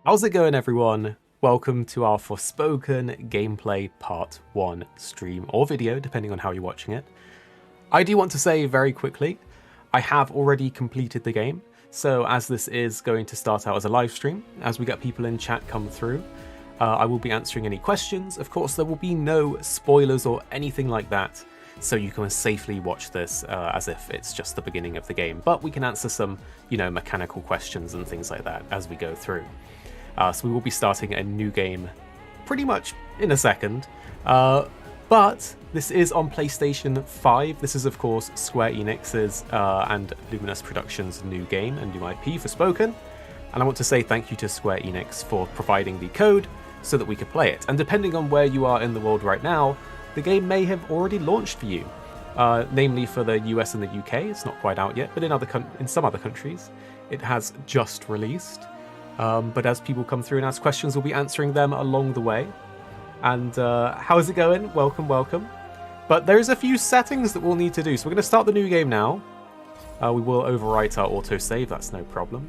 How's it going, everyone? Welcome to our Forspoken gameplay part 1 stream or video, depending on how you're watching it. I do want to say very quickly, I have already completed the game, so as this is going to start out as a live stream, as we get people in chat come through, I will be answering any questions. Of course, there will be no spoilers or anything like that, so you can safely watch this as if it's just the beginning of the game, but we can answer some, mechanical questions and things like that as we go through. So we will be starting a new game pretty much in a second. But this is on PlayStation 5. This is, of course, Square Enix's and Luminous Productions' new game and new IP, Forspoken. And I want to say thank you to Square Enix for providing the code so that we could play it. And depending on where you are in the world right now, the game may have already launched for you. Namely for the US and the UK. It's not quite out yet, but in some other countries, it has just released. But as people come through and ask questions, we'll be answering them along the way. And how's it going? Welcome, welcome. But there's a few settings that we'll need to do. So we're going to start the new game now. We will overwrite our autosave, that's no problem.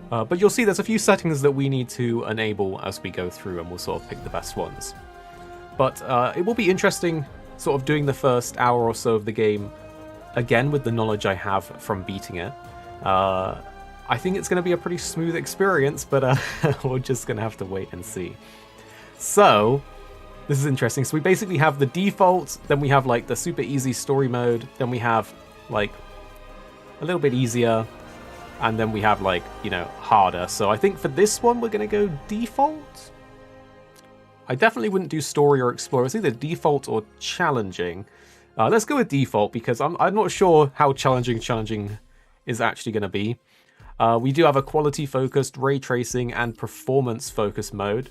But you'll see there's a few settings that we need to enable as we go through, and we'll sort of pick the best ones. But it will be interesting sort of doing the first hour or so of the game again with the knowledge I have from beating it. I think it's going to be a pretty smooth experience, but we're just going to have to wait and see. So, this is interesting. So we basically have the default, then we have like the super easy story mode, then we have like a little bit easier, and then we have like, harder. So I think for this one, we're going to go default. I definitely wouldn't do story or explore. It's either default or challenging. Let's go with default because I'm not sure how challenging is actually going to be. We do have a quality-focused, ray tracing, and performance-focused mode.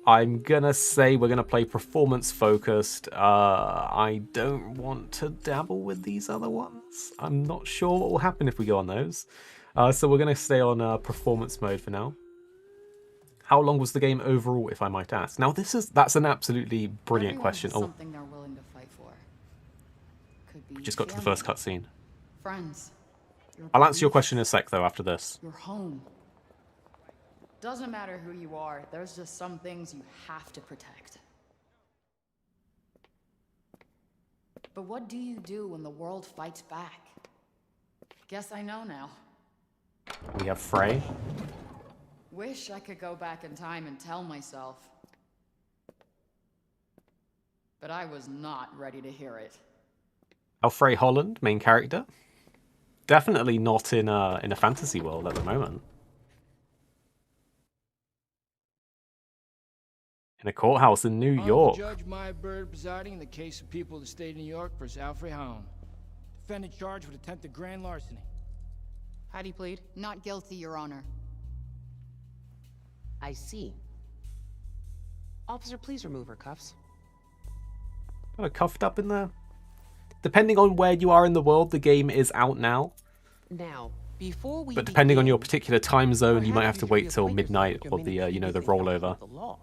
I'm gonna say we're gonna play performance-focused. I don't want to dabble with these other ones. I'm not sure what will happen if we go on those. So we're gonna stay on performance mode for now. How long was the game overall, if I might ask? Now that's an absolutely brilliant question. Oh, something they're willing to fight for. Could be we just got to the first cutscene. Friends. I'll answer your question in a sec, though, after this. Your home. Doesn't matter who you are, there's just some things you have to protect. But what do you do when the world fights back? Guess I know now. We have Frey. Wish I could go back in time and tell myself. But I was not ready to hear it. Frey Holland, main character. Definitely not in a fantasy world at the moment. In a courthouse in New York. Judge Mybird presiding in the case of people of the state of New York versus Alfred Hound. Defendant charged with attempted grand larceny. How'd he plead? Not guilty, Your Honor. I see. Officer, please remove her cuffs. Got a cuffed up in there. Depending on where you are in the world, the game is out now. Now, before we but depending on your particular time zone, you might have to wait till midnight of the, the rollover. I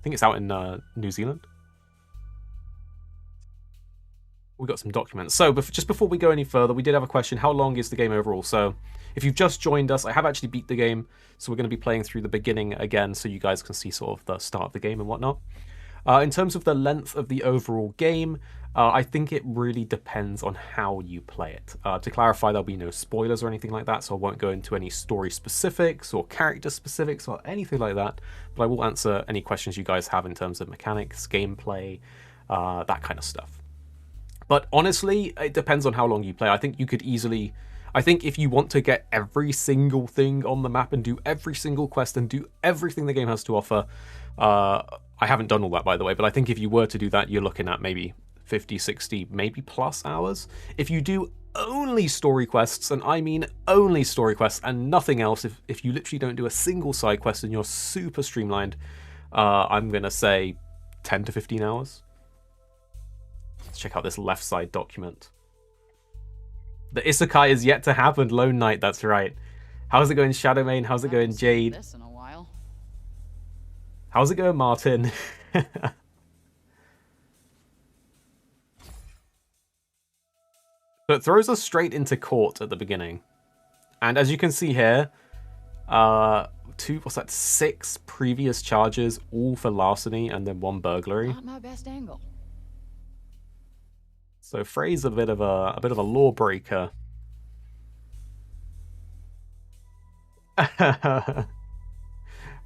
think it's out in New Zealand. We got some documents. So just before we go any further, we did have a question. How long is the game overall? So if you've just joined us, I have actually beat the game. So we're going to be playing through the beginning again so you guys can see sort of the start of the game and whatnot. In terms of the length of the overall game, I think it really depends on how you play it. To clarify, there'll be no spoilers or anything like that, so I won't go into any story specifics or character specifics or anything like that, but I will answer any questions you guys have in terms of mechanics, gameplay, that kind of stuff. But honestly, it depends on how long you play. I think you could easily... I think if you want to get every single thing on the map and do every single quest and do everything the game has to offer... I haven't done all that, by the way, but I think if you were to do that, you're looking at maybe 50, 60, maybe plus hours. If you do only story quests, and I mean only story quests and nothing else, if you literally don't do a single side quest and you're super streamlined, I'm going to say 10 to 15 hours. Let's check out this left side document. The Isekai is yet to happen, Lone Knight, that's right. How's it going, Shadowmane? How's it going, Jade? This in a while. How's it going, Martin? So it throws us straight into court at the beginning. And as you can see here, what's that, 6 previous charges, all for larceny and then 1 burglary. Not my best angle. So Frey's a bit of a lawbreaker.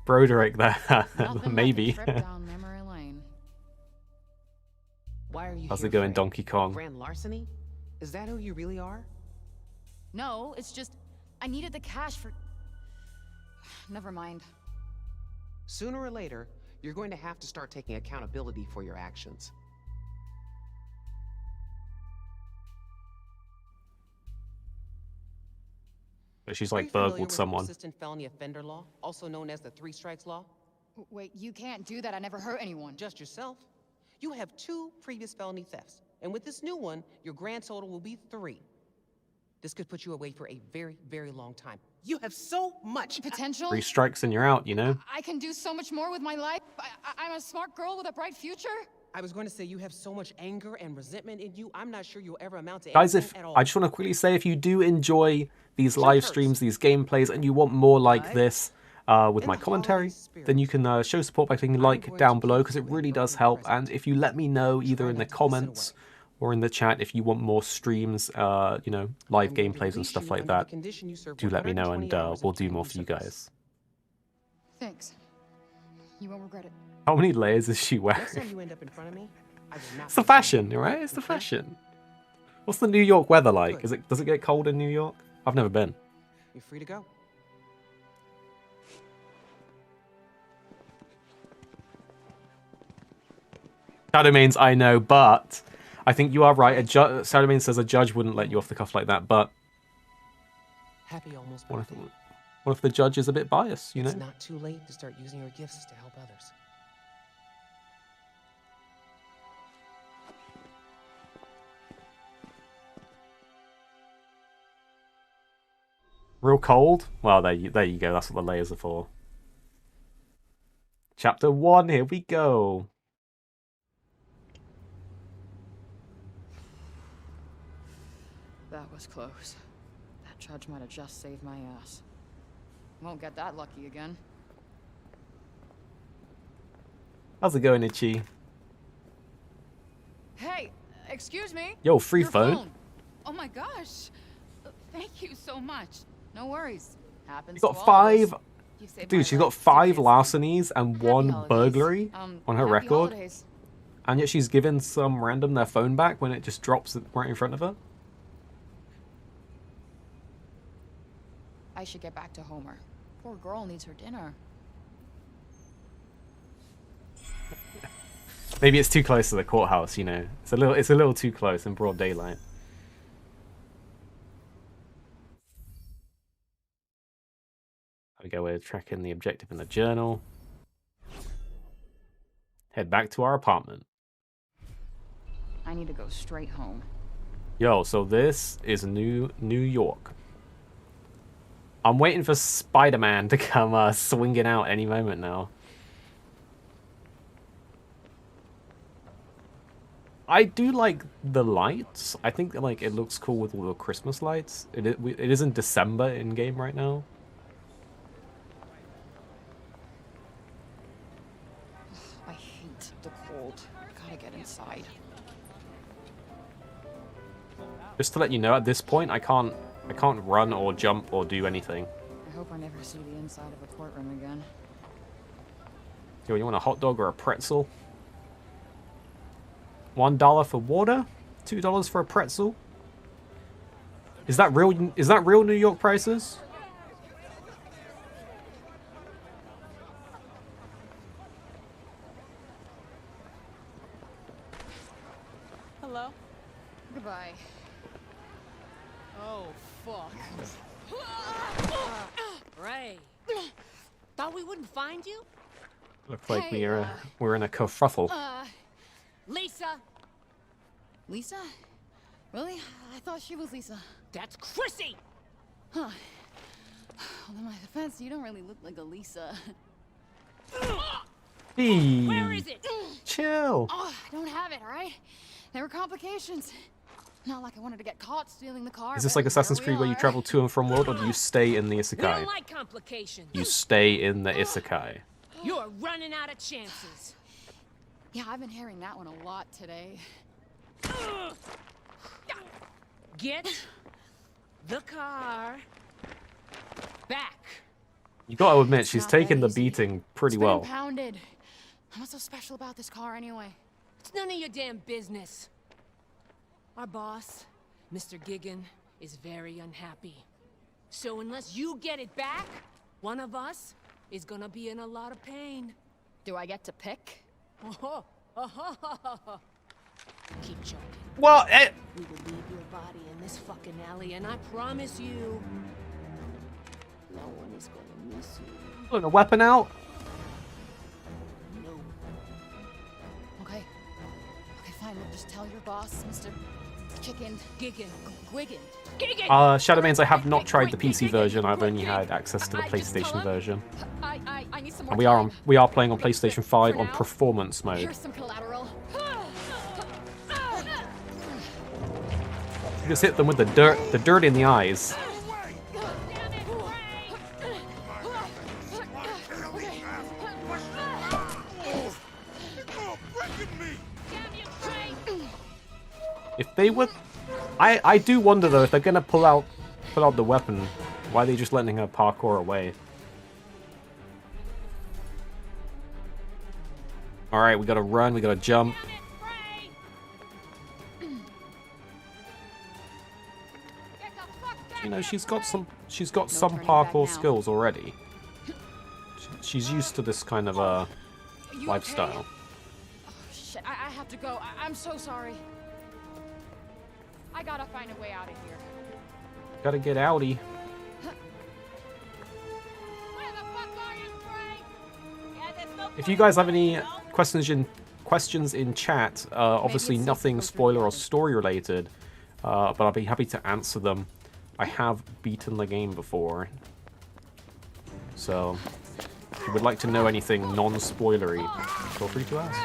Broderick there. Maybe. Like a trip down memory lane. Why are you How's here, it going, Frey? Donkey Kong? Grand larceny? Is that who you really are? No, it's just I needed the cash for. Never mind. Sooner or later, you're going to have to start taking accountability for your actions. But she's Are like you familiar burgled with someone. Persistent felony offender law, also known as the 3 strikes law? Wait, you can't do that. I never hurt anyone. Just yourself. You have 2 previous felony thefts, and with this new one, your grand total will be 3. This could put you away for a very, very long time. You have so much Potential? 3 strikes and you're out, you know? I can do so much more with my life. I'm a smart girl with a bright future. I was going to say you have so much anger and resentment in you. I'm not sure you'll ever amount to Guys, anything if at all. I just want to quickly say, if you do enjoy these Your live purse. streams, these gameplays, and you want more like What? this with In my the commentary, holiday spirit, then you can show support by clicking like going down to below, give because it you a really does broken help. present. And if you let me know either Try in the not to listen comments away. or in the chat if you want more streams, you know, live I'm going to gameplays and release stuff you like under the that, condition you serve do let me know, and 120 hours we'll of do more for you community service. guys. Thanks. You won't regret it. How many layers is she Next time wearing? you end up in front of me, I will not It's the be fashion, offended. right? It's the Okay? fashion. What's the New York weather like? Good. Does it get cold in New York? I've never been. You're free to go. Shadowmanes, I know, but I think you are right. Shadowmane says a judge wouldn't let you off the cuff like that, but Happy almost what birthday. if the judge is a bit biased, you know? It's not too late to start using your gifts to help others. Real cold? Well, there you go. That's what the layers are for. Chapter 1, here we go. That was close. That judge might have just saved my ass. Won't get that lucky again. How's it going, Itchy? Hey, excuse me. Yo, free Your phone. Oh my gosh. Thank you so much. No worries. Happens She's to got all of 5... us. You saved Dude, my she's got life, 5 seriously. larcenies and Happy 1 holidays. burglary on her Happy record. holidays. And yet she's given some random their phone back when it just drops right in front of her. I should get back to Homer. Poor girl needs her dinner. Maybe it's too close to the courthouse, you know. It's a little too close in broad daylight. There we go, we're tracking the objective in the journal. Head back to our apartment. I need to go straight home. Yo, so this is New York. I'm waiting for Spider-Man to come swinging out any moment now. I do like the lights. I think that, like, it looks cool with all the Christmas lights. It is in December in game right now. I hate the cold. Gotta get inside. Just to let you know, at this point, I can't run or jump or do anything. I hope I never see the inside of a courtroom again. Yo, you want a hot dog or a pretzel? $1 for water? $2 for a pretzel? Is that real? Is that real New York prices? Hello? Goodbye. Oh, fuck. Ray. Thought we wouldn't find you? Looks like Hey, we're in a kerfuffle. Lisa! Lisa? Really? I thought she was Lisa. That's Chrissy! Huh. Well, in my defense, you don't really look like a Lisa. Where is Hey, it? chill. Oh, I don't have it, all right? There were complications. Not like I wanted to get caught stealing the car. Is this but like Assassin's here Creed we where you are. travel to and from world, or do you stay in the We isekai? don't like complications. You stay in the isekai. You are running out of chances. Yeah, I've been hearing that one a lot today. Get the car back. You gotta admit, she's not that taken the easy. beating pretty It's been well. impounded. What's so special about this car anyway? It's none of your damn business. Our boss, Mr. Gigan, is very unhappy. So unless you get it back, one of us is gonna be in a lot of pain. Do I get to pick? Keep joking. Well, We will leave your body in this fucking alley, and I promise you, no one is gonna miss you. pulling a weapon out. No. Okay. Okay, fine. We'll just tell your boss, Mr. Chicken. Gigan. Gwiggen. Gigan! Shadowmains, I have not tried the PC version. I've only had access to the I just tell PlayStation him. version. I need some more And time. we are playing on PlayStation 5 For on now, performance mode. Here's some collateral. You just hit them with the dirt in the eyes. If they would, I do wonder though if they're gonna pull out the weapon, why are they just letting her parkour away? All right, we gotta run, we gotta jump. You know, she's got some turning back parkour now. skills already. She's used to this kind of You lifestyle. Okay? Oh, shit, I have to go. I'm so sorry. I gotta find a way out of here. Gotta get outie. Where the fuck are you, Frank? Yeah, there's no If you guys have any questions in chat, obviously it's nothing supposed to be spoiler or good. story related, but I'll be happy to answer them. I have beaten the game before, so if you would like to know anything non-spoilery, feel free to ask.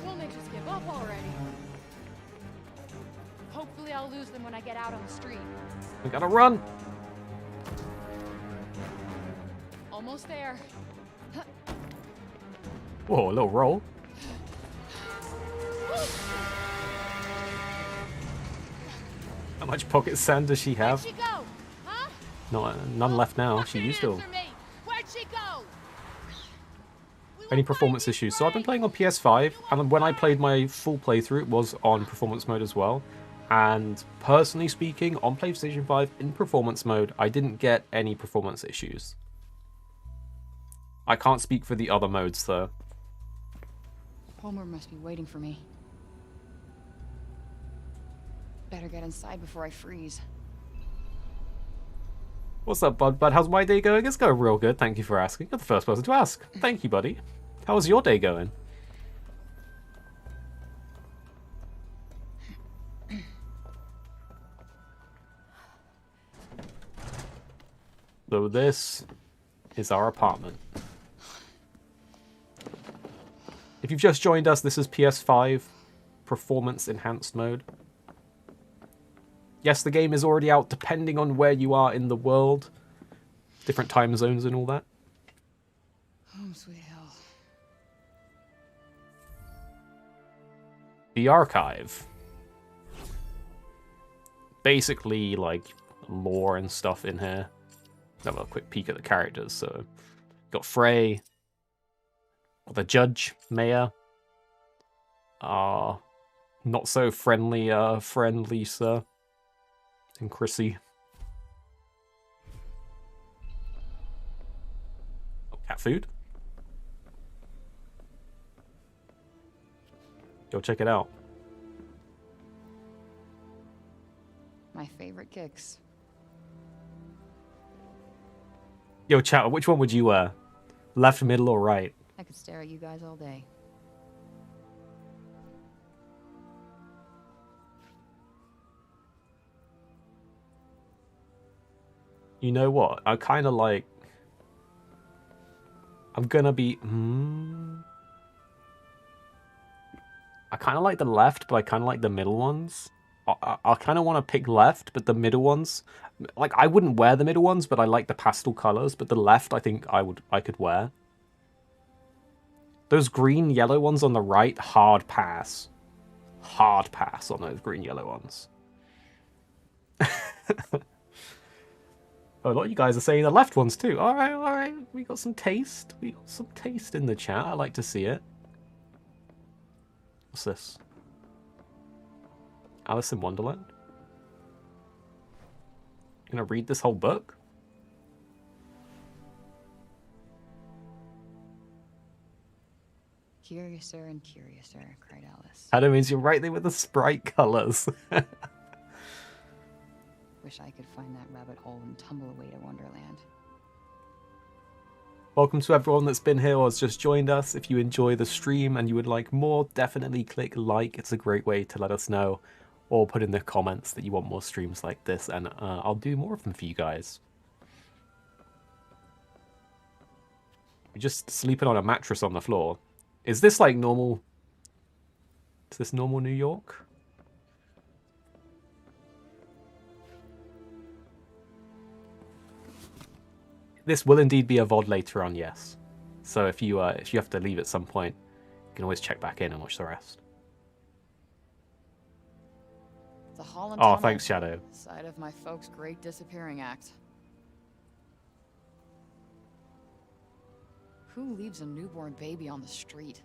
Won't they just give up already? Hopefully I'll lose them when I get out on the street. We gotta run! Almost there. Whoa, a little roll. How much pocket sand does she have? Where'd she go? Huh? None left now. She Fucking used to. answer me. Where'd she go? Any performance issues? So I've been playing on PS5, and when I played my full playthrough, it was on performance mode as well. And personally speaking, on PlayStation 5 in performance mode, I didn't get any performance issues. I can't speak for the other modes though. Homer must be waiting for me. Better get inside before I freeze. What's up, bud? How's my day going? It's going real good. Thank you for asking. You're the first person to ask. Thank you, buddy. How's your day going? So this is our apartment. If you've just joined us, this is PS5 Performance Enhanced Mode. Yes, the game is already out depending on where you are in the world. Different time zones and all that. Home sweet hell. The archive. Basically, like, lore and stuff in here. Have a quick peek at the characters. So, got Frey, the judge, Mayor, not so friendly friend Lisa, and Chrissy. Oh, cat food. Go check it out. My favorite kicks. Yo, chat, which one would you wear? Left, middle, or right? I could stare at you guys all day. You know what? I kind of like... I'm gonna be... I kind of like the left, but I kind of like the middle ones. I kind of want to pick left, but the middle ones, like I wouldn't wear the middle ones, but I like the pastel colors. But the left, I think I could wear. Those green yellow ones on the right, hard pass. Hard pass on those green yellow ones. Oh, a lot of you guys are saying the left ones too. All right, all right. We got some taste. We got some taste in the chat. I like to see it. What's this? Alice in Wonderland? Gonna read this whole book? Curiouser and curiouser, cried Alice. That means you're right there with the sprite colors. Wish I could find that rabbit hole and tumble away to Wonderland. Welcome to everyone that's been here or has just joined us. If you enjoy the stream and you would like more, definitely click like. It's a great way to let us know. Or put in the comments that you want more streams like this, and I'll do more of them for you guys. You're just sleeping on a mattress on the floor. Is this like normal? Is this normal New York? This will indeed be a VOD later on, yes. So if you have to leave at some point, you can always check back in and watch the rest. The Holland Oh, Tunnel, thanks, Shadow. site of my folks' great disappearing act. Who leaves a newborn baby on the street?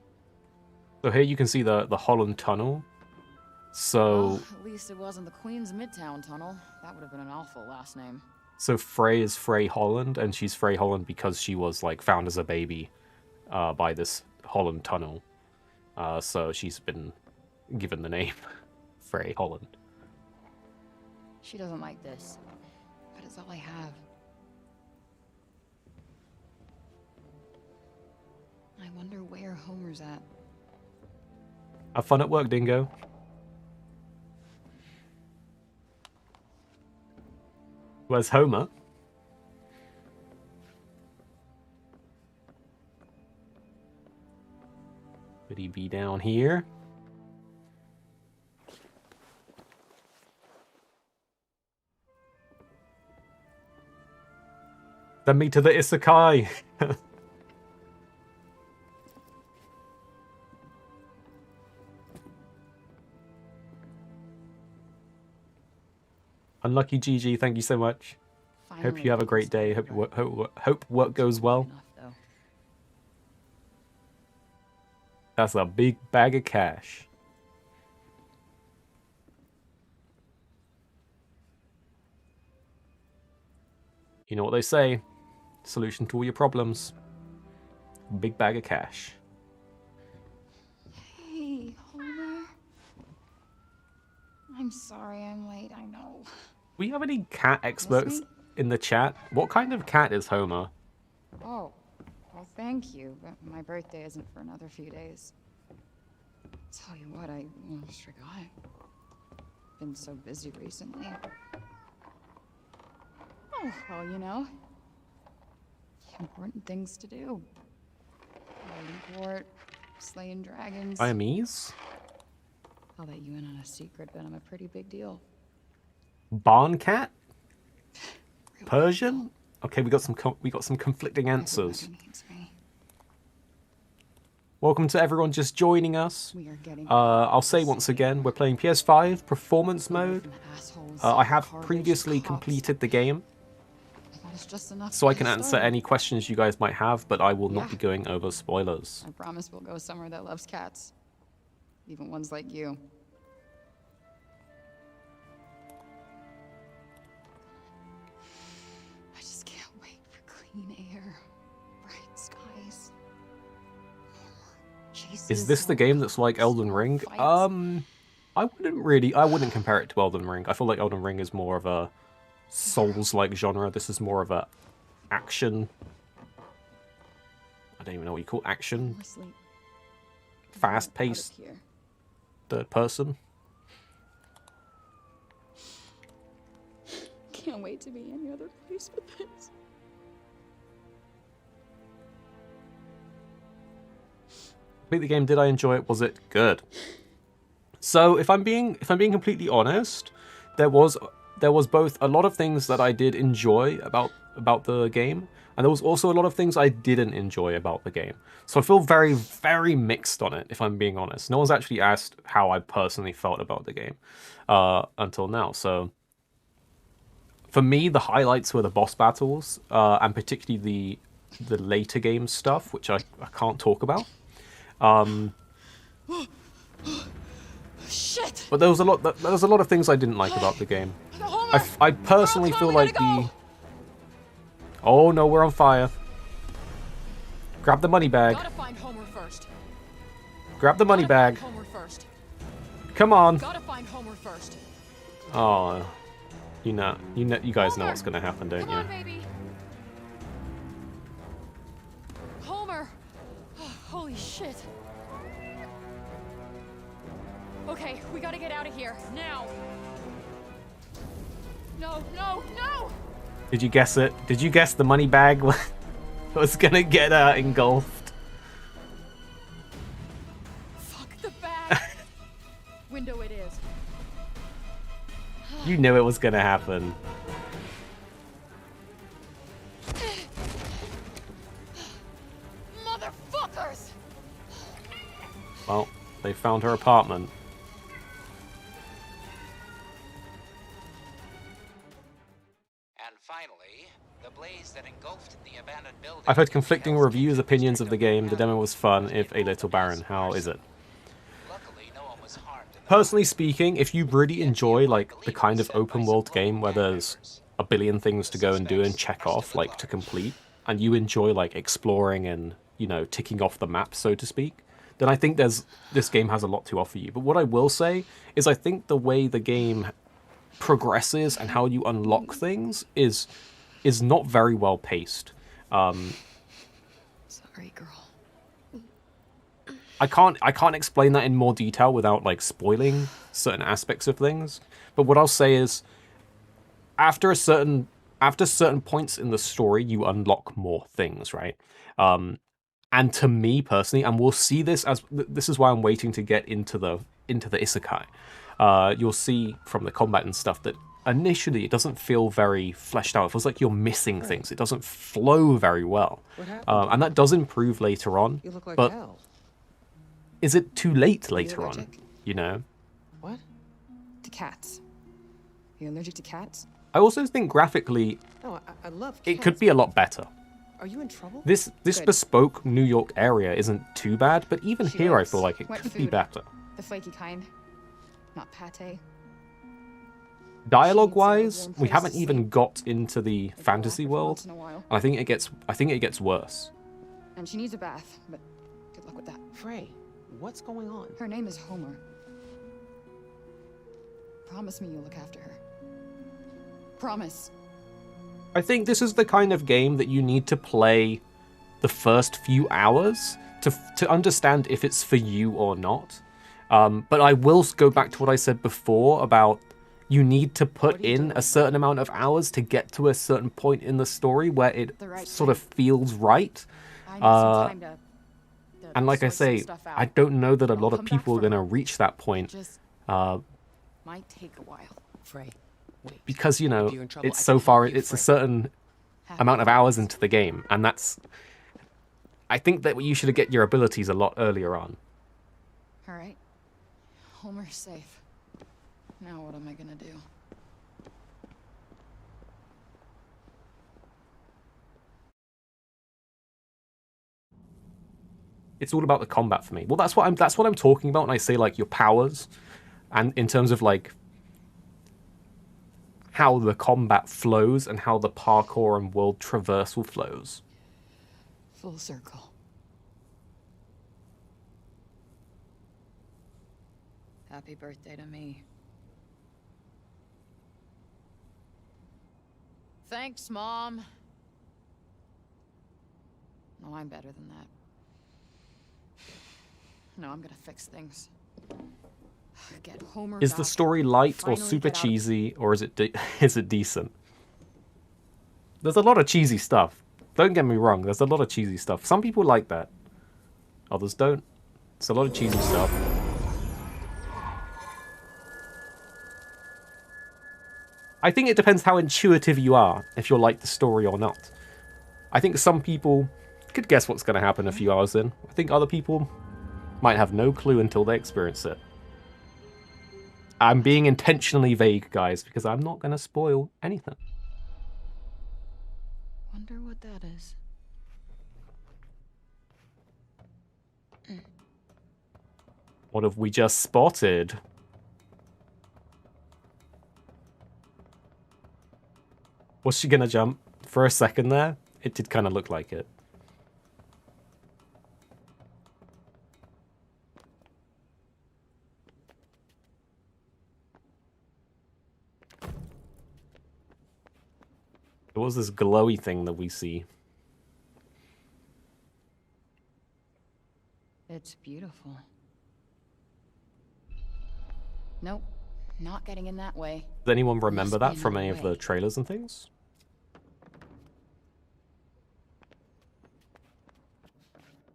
So here you can see the Holland Tunnel. So Well, at least it wasn't the Queen's Midtown Tunnel. That would have been an awful last name. So Frey is Frey Holland, and she's Frey Holland because she was like found as a baby by this Holland Tunnel. So she's been given the name Frey Holland. She doesn't like this, but it's all I have. I wonder where Homer's at. Have fun at work, Dingo. Where's Homer? Could he be down here? Send me to the Isekai. Unlucky GG, thank you so much. Hope you have a great day. Hope work goes well. That's a big bag of cash. You know what they say. Solution to all your problems. Big bag of cash. Hey, Homer. I'm sorry I'm late, I know. We have any cat experts in the chat? What kind of cat is Homer? Oh, well, thank you, but my birthday isn't for another few days. Tell you what, I almost forgot. Been so busy recently. Oh, well, you know. Important things to do. Holding court, slaying dragons. Siamese? I'll let you in on a secret, but I'm a pretty big deal. Barn cat? Persian? Okay, we got some conflicting answers. Welcome to everyone just joining us. I'll say once again, we're playing PS5 performance mode. I have previously completed the game, so I can answer any questions you guys might have, but I will not be going over spoilers. I promise we'll go somewhere that loves cats. Even ones like you. I just can't wait for clean air, bright skies. Is this the game that's like Elden Ring? I wouldn't compare it to Elden Ring. I feel like Elden Ring is more of a Souls-like genre. This is more of a action. I don't even know what you call action. Fast-paced third person. Can't wait to be any other place but this. Complete the game. Did I enjoy it? Was it good? So if I'm being completely honest, there was both a lot of things that I did enjoy about the game, and there was also a lot of things I didn't enjoy about the game. So I feel very, very mixed on it, if I'm being honest. No one's actually asked how I personally felt about the game until now. So for me, the highlights were the boss battles, and particularly the later game stuff, which I can't talk about. Shit! But there was a lot of things I didn't like about the game. I personally feel like the... Oh no, we're on fire. Grab the money bag. Gotta find Homer first. Grab the money bag. Homer first. Come on. Gotta find Homer first. Oh, you guys know what's gonna happen, don't Come you? on, baby. Homer. Oh, holy shit. Okay, we gotta get out of here now. No, no, no! Did you guess it? Did you guess the money bag was gonna get engulfed? Fuck the bag. Window it is. You knew it was gonna happen. Motherfuckers! Well, they found her apartment. And finally, the blaze that engulfed the abandoned building. I've heard conflicting reviews, opinions of the game. The demo was fun, if a little barren. How is it? Luckily, no one was harmed in the Personally speaking, if you really enjoy like the kind of open world game where there's a billion things to go and do and check off, like to complete, and you enjoy like exploring and, you know, ticking off the map, so to speak, then I think this game has a lot to offer you. But what I will say is I think the way the game progresses and how you unlock things is not very well paced. Sorry, girl. I can't explain that in more detail without like spoiling certain aspects of things. But what I'll say is after certain points in the story, you unlock more things, right? And to me personally, and we'll see this this is why I'm waiting to get into the isekai. You'll see from the combat and stuff that initially it doesn't feel very fleshed out. It feels like you're missing things. It doesn't flow very well. What happened? And that does improve later on. You look like but hell. is it too late Are you later on? allergic? You know? What? To cats. Are you allergic to cats? I also think graphically No, I love it cats. could be a lot better. Are you in trouble? This Good. bespoke New York area isn't too bad, but even She here I likes feel like it wet could be food. better. The flaky kind. Not pate. Dialogue-wise, warm we place haven't to even sleep. got into the Like fantasy every world, once in a while. and I think it gets worse. And she needs a bath, but good luck with that. Frey, what's going on? Her name is Homer. Promise me you'll look after her. Promise. I think this is the kind of game that you need to play the first few hours to understand if it's for you or not. But I will go back to what I said before about you need to put in a certain amount of hours to get to a certain point in the story where it The right sort of feels right. I need some time to And like I sort some say, stuff out. I don't know that a I'll lot of come back people are for going to her. reach that point Just might take a while. Frey, wait. because, you know, If you're in trouble, it's I so can far, help you, it's a Frey. certain Happy amount of days. hours into the game, and that's... I think that you should get your abilities a lot earlier on. All right. Homer's safe. Now what am I gonna do? It's all about the combat for me. Well, that's what I'm talking about when I say like your powers, and in terms of like how the combat flows and how the parkour and world traversal flows. Full circle. Happy birthday to me. Thanks, Mom. No, I'm better than that. No, I'm gonna fix things. Get Homer Is the back. story light or Finally super get out of- cheesy, or is it is it decent? There's a lot of cheesy stuff. Don't get me wrong. There's a lot of cheesy stuff. Some people like that. Others don't. It's a lot of cheesy stuff. I think it depends how intuitive you are, if you'll like the story or not. I think some people could guess what's going to happen a few hours in. I think other people might have no clue until they experience it. I'm being intentionally vague, guys, because I'm not going to spoil anything. Wonder what that is. What have we just spotted? Was she gonna jump? For a second there, it did kind of look like it. What was this glowy thing that we see? It's beautiful. Nope, not getting in that way. Does anyone remember Must be that from any another of the way. trailers and things?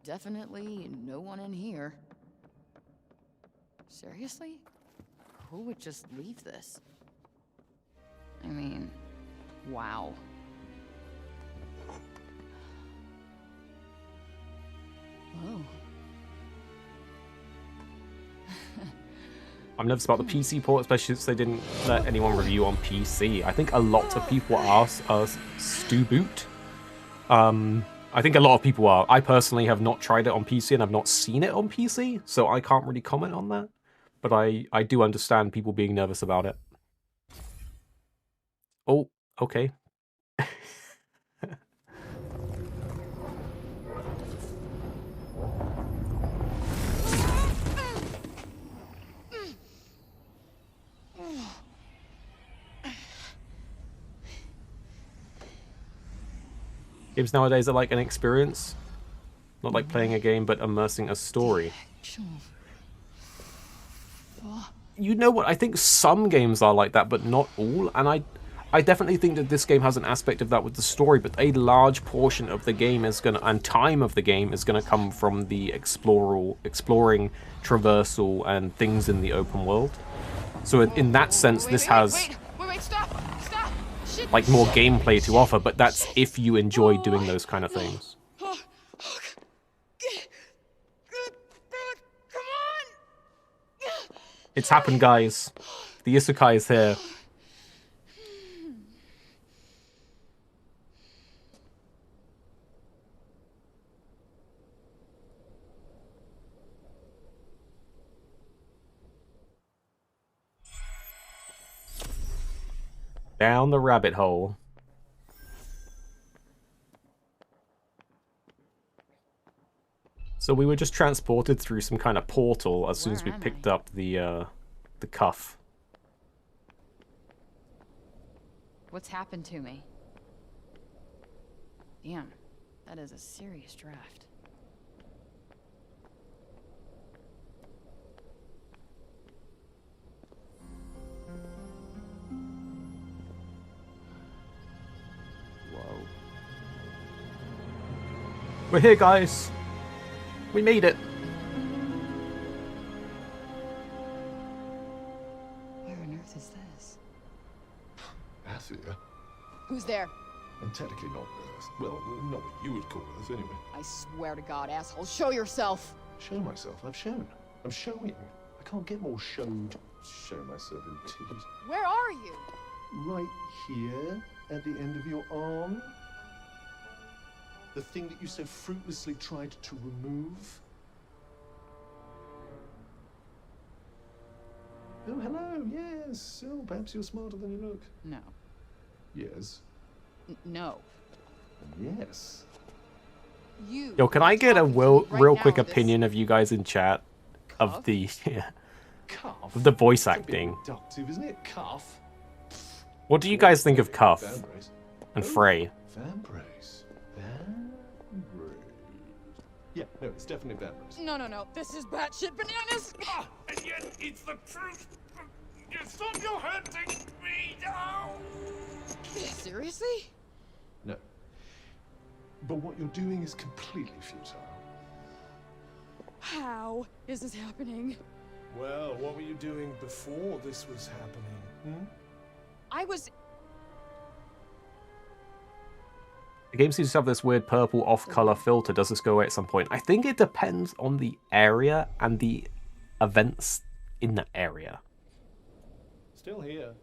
Definitely no one in here. Seriously? Who would just leave this? I mean, wow. Whoa. I'm nervous about the PC port, especially since they didn't let anyone review on PC. I think a lot of people are Stu Boot. I think a lot of people are. I personally have not tried it on PC and I've not seen it on PC, so I can't really comment on that. But I do understand people being nervous about it. Oh, okay. Games nowadays are like an experience. Not like playing a game, but immersing a story. You know what? I think some games are like that, but not all. And I definitely think that this game has an aspect of that with the story, but a large portion of the game is gonna, and time of the game is gonna come from the exploring, traversal, and things in the open world. So in that sense, this has Stop! Shit, like more gameplay to offer, but that's if you enjoy doing those kind of things. Come on! It's happened, guys. The Isekai is here. Down the rabbit hole. So we were just transported through some kind of portal as soon as we picked up the cuff. What's happened to me? Damn, that is a serious draft. Whoa. We're here, guys. We made it. Where on earth is this? Athia? Who's there? And technically not Earth. Well, not what you would call Earth, anyway. I swear to God, asshole, show yourself! Show myself. I've shown. I'm showing. I can't get more showed. Show myself indeed. Where are you? Right here, at the end of your arm. The thing that you so fruitlessly tried to remove. Oh, hello, yes. Oh, perhaps you're smarter than you look. No. Yes. No. Yes. You. Yo, can I get a right real now, quick this opinion of you guys in chat of cuff? the Cuff? of the voice That's a bit acting? reductive, isn't it? Cuff? What do you guys think of Cuff Vanbrace. and Frey? Vanbrace. Vanbrace. Yeah, no, it's definitely Vanbrace. No. This is batshit bananas! And yet it's the truth. Stop your hurting me now. Seriously? No. But what you're doing is completely futile. How is this happening? Well, what were you doing before this was happening? I was... The game seems to have this weird purple off-color filter. Does this go away at some point? I think it depends on the area and the events in that area. Still here.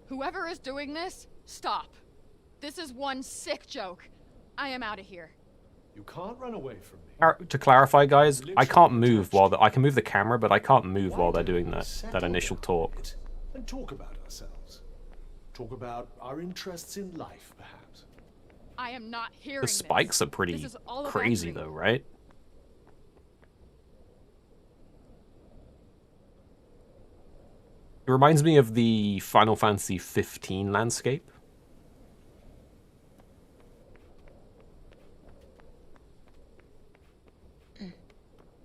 Whoever is doing this, stop. This is one sick joke. I am out of here. You can't run away from me. To clarify, guys, I can't move while I can move the camera, but I can't move while they're doing that initial talk. And talk about ourselves. Talk about our interests in life, perhaps. I am not hearing The spikes are pretty crazy, though, right? It reminds me of the Final Fantasy 15 landscape.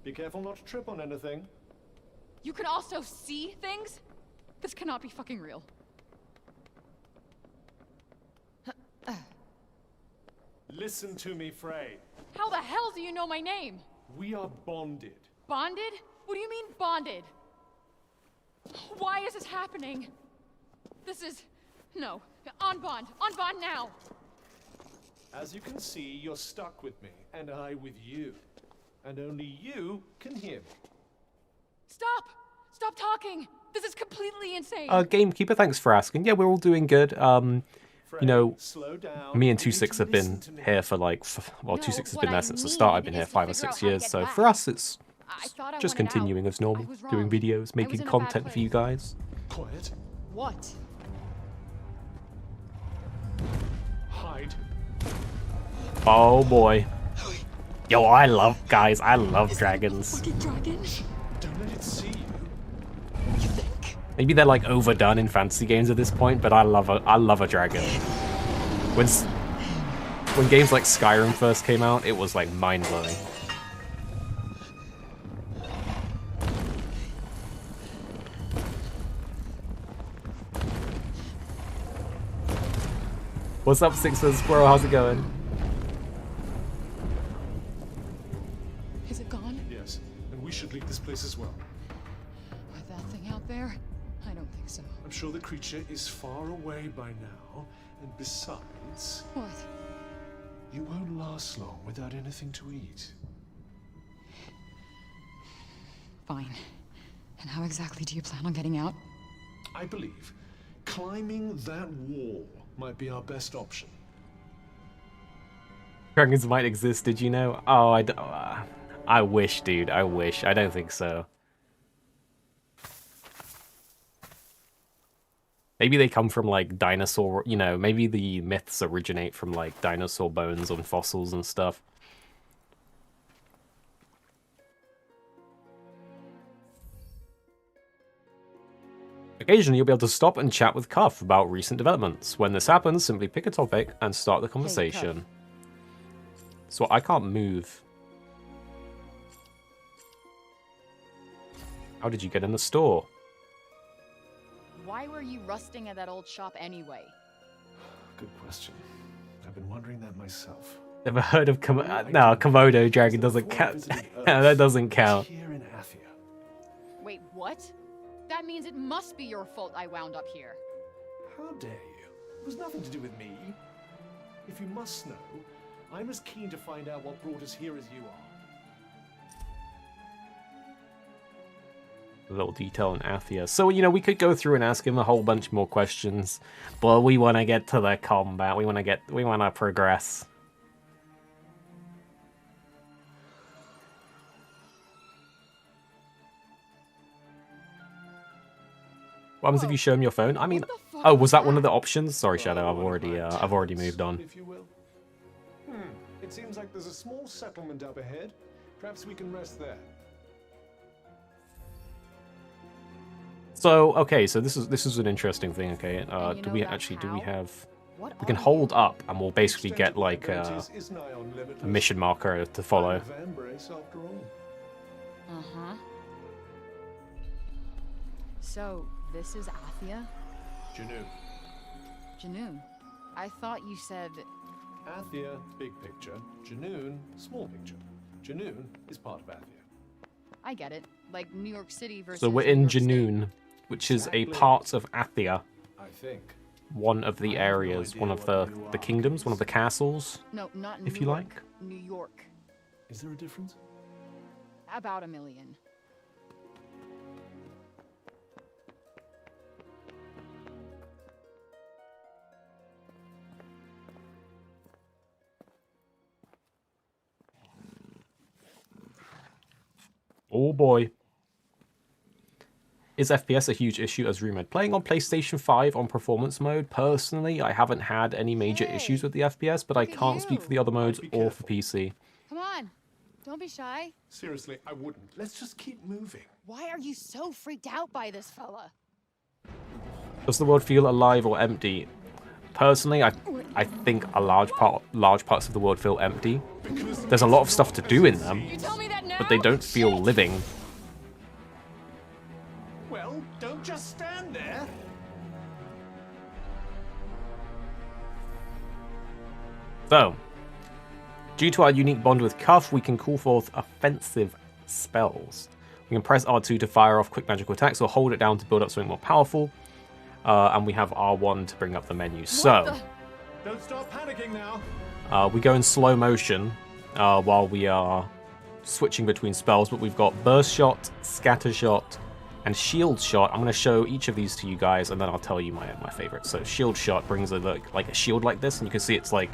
Be careful not to trip on anything. You can also see things? This cannot be fucking real. Listen to me, Frey. How the hell do you know my name? We are bonded. Bonded? What do you mean, bonded? Why is this happening? This is... No. On bond now! As you can see, you're stuck with me, and I with you. And only you can hear me. Stop! Stop talking! This is completely insane! Gamekeeper, thanks for asking. Yeah, we're all doing good. You know, me and 2-6 have been here for like... Well, 2-6 has been there since the start. I've been here 5 or 6 years. So for us, it's just continuing as normal. Doing videos, making content for you guys. Quiet. What? Hide. Oh boy. Yo, I love dragons. Fucking dragon? Don't let it see you. You think? Maybe they're like overdone in fantasy games at this point, but I love a dragon. When games like Skyrim first came out, it was like mind-blowing. What's up, 6-foot Squirrel? How's it going? Is it gone? Yes, and we should leave this place as well. With that thing out there? I don't think so. I'm sure the creature is far away by now, and besides... What? You won't last long without anything to eat. Fine. And how exactly do you plan on getting out? I believe climbing that wall might be our best option. Dragons might exist, did you know? Oh, I wish, dude. I wish. I don't think so. Maybe they come from, like, dinosaur... You know, maybe the myths originate from, like, dinosaur bones and fossils and stuff. Occasionally, you'll be able to stop and chat with Cuff about recent developments. When this happens, simply pick a topic and start the conversation. So I can't move. How did you get in the store? Why were you rusting at that old shop anyway? Good question. I've been wondering that myself. Never heard of no, Komodo dragon doesn't count. That doesn't count. Here in Athia. Wait, what? That means it must be your fault I wound up here. How dare you? It was nothing to do with me. If you must know, I'm as keen to find out what brought us here as you are. A little detail in Athia. So, you know, we could go through and ask him a whole bunch more questions, but we want to get to the combat. We want to progress. What happens if you show him your phone? I mean, oh, was that one of the options? Sorry, Shadow. I've already moved on. If you will. It seems like there's a small settlement up ahead. Perhaps we can rest there. So, okay, so this is an interesting thing. Okay, do we have? We can hold up, and we'll basically get like a mission marker to follow. So, this is Athia? Junoon. Junoon. I thought you said... Athia, big picture. Junoon, small picture. Junoon is part of Athia. I get it. Like New York City versus... So we're in Junoon, which is a part of Athia. I think. one of the areas, one of the kingdoms, one of the castles, No, not if New you York. like. New York. Is there a difference? About 1 million. Oh boy. Is FPS a huge issue as rumored? Playing on PlayStation 5 on performance mode, personally, I haven't had any major issues with the FPS, but I can't speak for the other modes or for PC. Come on. Don't be shy. Seriously, I wouldn't. Let's just keep moving. Why are you so freaked out by this fella? Does the world feel alive or empty? Personally, I think a large parts of the world feel empty. There's a lot of stuff to do in them, You tell me that now? but they don't feel living. Well, don't just stand there. So, due to our unique bond with Cuff, we can call forth offensive spells. We can press R2 to fire off quick magical attacks or hold it down to build up something more powerful. And we have R1 to bring up the menu. So, Don't start panicking now. we go in slow motion while we are switching between spells, but we've got Burst Shot, Scatter Shot, and Shield Shot. I'm going to show each of these to you guys, and then I'll tell you my favorite. So Shield Shot brings like a shield like this, and you can see it's like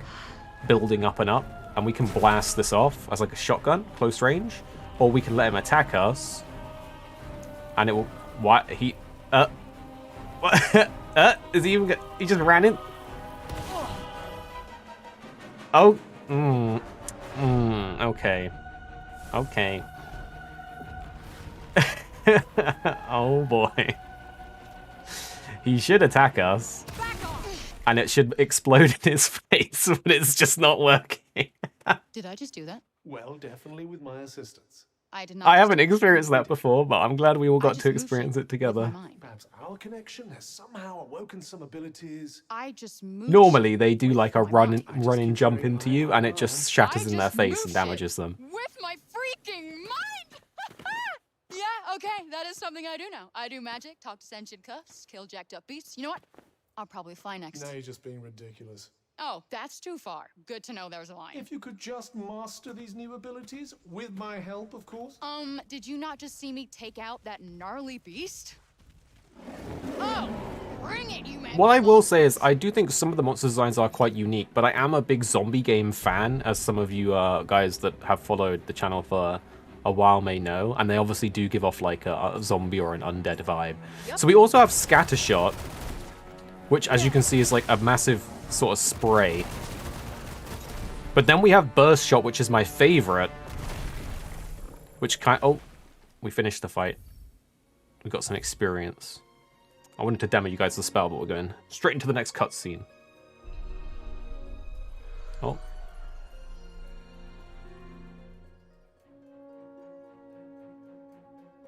building up and up, and we can blast this off as like a shotgun, close range, or we can let him attack us, and it will... What? He... Is he even... He just ran in? Oh... Okay. Okay. Oh boy. He should attack us. And it should explode in his face, but it's just not working. Did I just do that? Well, definitely with my assistance. I did not. I haven't experienced that before, but I'm glad we all got to experience it together. Perhaps our connection has somehow awoken some abilities. I just moved. Normally, they do like a run and jump into you, and it just shatters in their face and damages them. With my freaking mind! Yeah, okay, that is something I do now. I do magic, talk to sentient cuffs, kill jacked up beasts. You know what? I'll probably fly next. Now you're just being ridiculous. Oh, that's too far. Good to know there's a line. If you could just master these new abilities, with my help, of course. Did you not just see me take out that gnarly beast? Oh, bring it, you man. What I will say is, I do think some of the monster designs are quite unique, but I am a big zombie game fan, as some of you guys that have followed the channel for a while may know, and they obviously do give off like a zombie or an undead vibe. Yep. So we also have Scatter Shot, which, as you can see, is like a massive sort of spray. But then we have Burst Shot, which is my favorite, which oh, we finished the fight. We got some experience. I wanted to demo you guys the spell, but we're going straight into the next cutscene. Oh.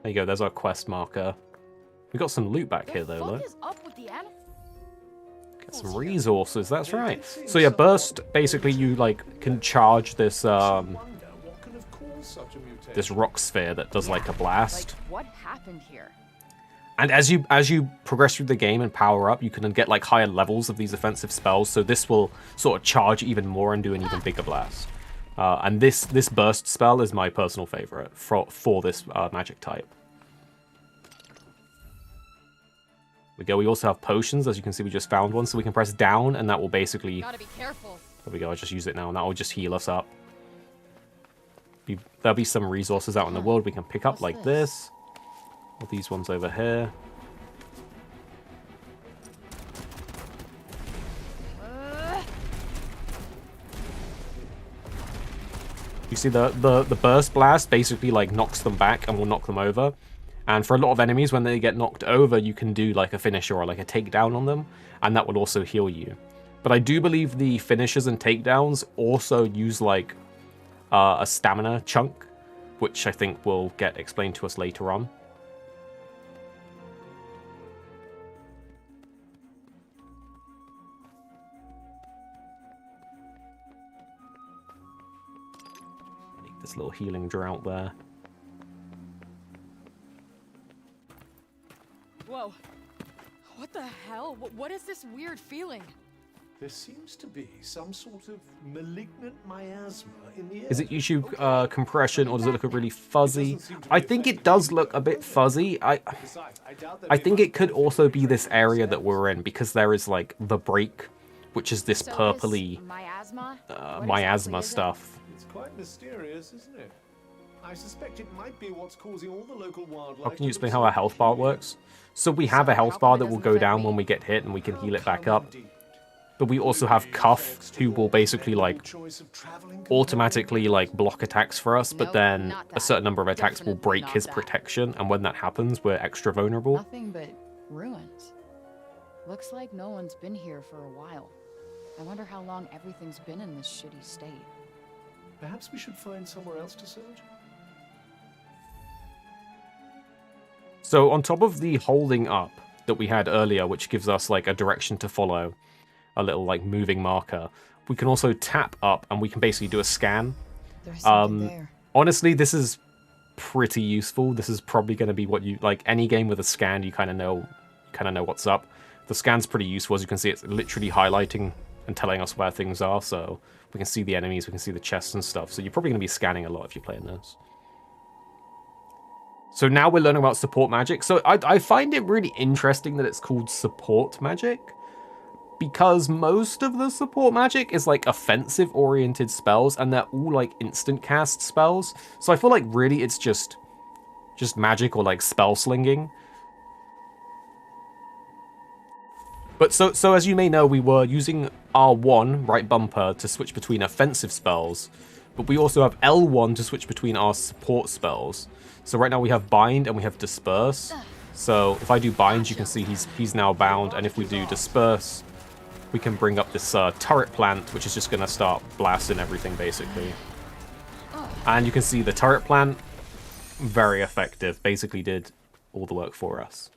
There you go, there's our quest marker. We got some loot back here, though, look. Get some resources, that's right. So yeah, Burst, basically you like can charge this this rock sphere that does like a blast. Like, what happened here? And as you progress through the game and power up, you can get like higher levels of these offensive spells, so this will sort of charge even more and do an even bigger blast. And this burst spell is my personal favorite for this magic type. We go. We also have potions, as you can see. We just found one, so we can press down, and that will basically. Gotta be careful. There we go. I'll just use it now, and that will just heal us up. There'll be some resources out in the world we can pick up, like this. Or these ones over here. You see the burst blast basically like knocks them back and will knock them over. And for a lot of enemies, when they get knocked over, you can do like a finisher or like a takedown on them, and that will also heal you. But I do believe the finishers and takedowns also use like a stamina chunk, which I think will get explained to us later on. This little healing drought there. Whoa. What the hell? What is this weird feeling? There seems to be some sort of malignant miasma in the air. Is it YouTube compression, or does it look really fuzzy? I think it does look a bit fuzzy. I think it could also be this area that we're in, because there is like the break, which is this purpley miasma stuff. It's quite mysterious, isn't it? I suspect it might be what's causing all the local wildlife. How can you explain how our health bar works? So we have a health bar that will go down when we get hit, and we can heal it back up. But we also have Cuff, who will basically like automatically like block attacks for us, but then a certain number of attacks will break his protection, and when that happens, we're extra vulnerable. Nothing but ruins. Looks like no one's been here for a while. I wonder how long everything's been in this shitty state. Perhaps we should find somewhere else to search. So on top of the holding up that we had earlier, which gives us like a direction to follow, a little like moving marker, we can also tap up and we can basically do a scan. There's something there. Honestly, this is pretty useful. This is probably going to be what you like. Any game with a scan, you kind of know what's up. The scan's pretty useful. As you can see, it's literally highlighting and telling us where things are, so we can see the enemies, we can see the chests and stuff. So you're probably going to be scanning a lot if you're playing this. So now we're learning about support magic. So I find it really interesting that it's called support magic, because most of the support magic is like offensive oriented spells, and they're all like instant cast spells. So I feel like really it's just magic or like spell slinging. But so as you may know, we were using R1, right bumper, to switch between offensive spells, but we also have L1 to switch between our support spells. So right now we have bind and we have disperse. So if I do bind, you can see he's now bound, and if we do disperse, we can bring up this turret plant, which is just going to start blasting everything, basically. And you can see the turret plant, very effective, basically did all the work for us.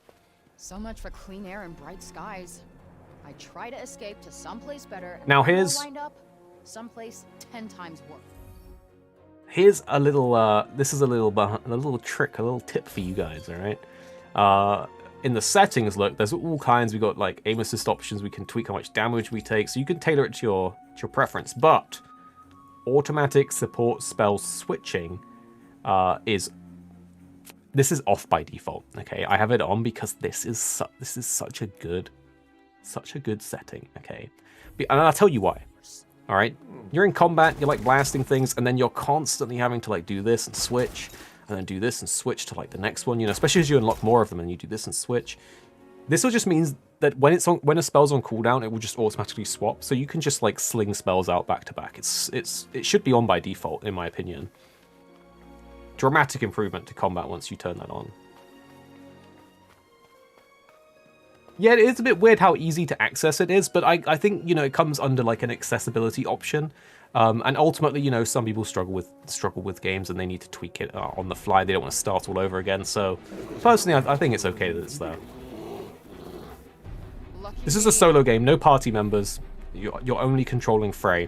So much for clean air and bright skies. I try to escape to someplace better, and now when I here's wind up someplace 10 times worse. Here's a little, this is a little trick, a little tip for you guys, all right? In the settings, look, there's all kinds. We got like aim assist options. We can tweak how much damage we take, so you can tailor it to your preference. But automatic support spell switching is off by default. Okay, I have it on because this is such a good setting. Okay, and I'll tell you why. All right, you're in combat, you're like blasting things, and then you're constantly having to like do this and switch, and then do this and switch to like the next one. You know, especially as you unlock more of them and you do this and switch. This will just means that when a spell's on cooldown, it will just automatically swap. So you can just like sling spells out back to back. It should be on by default, in my opinion. Dramatic improvement to combat once you turn that on. Yeah, it is a bit weird how easy to access it is, but I think, you know, it comes under like an accessibility option. And ultimately, you know, some people struggle with games and they need to tweak it on the fly. They don't want to start all over again. So personally, I think it's okay that it's there. This is a solo game, no party members. You're only controlling Frey.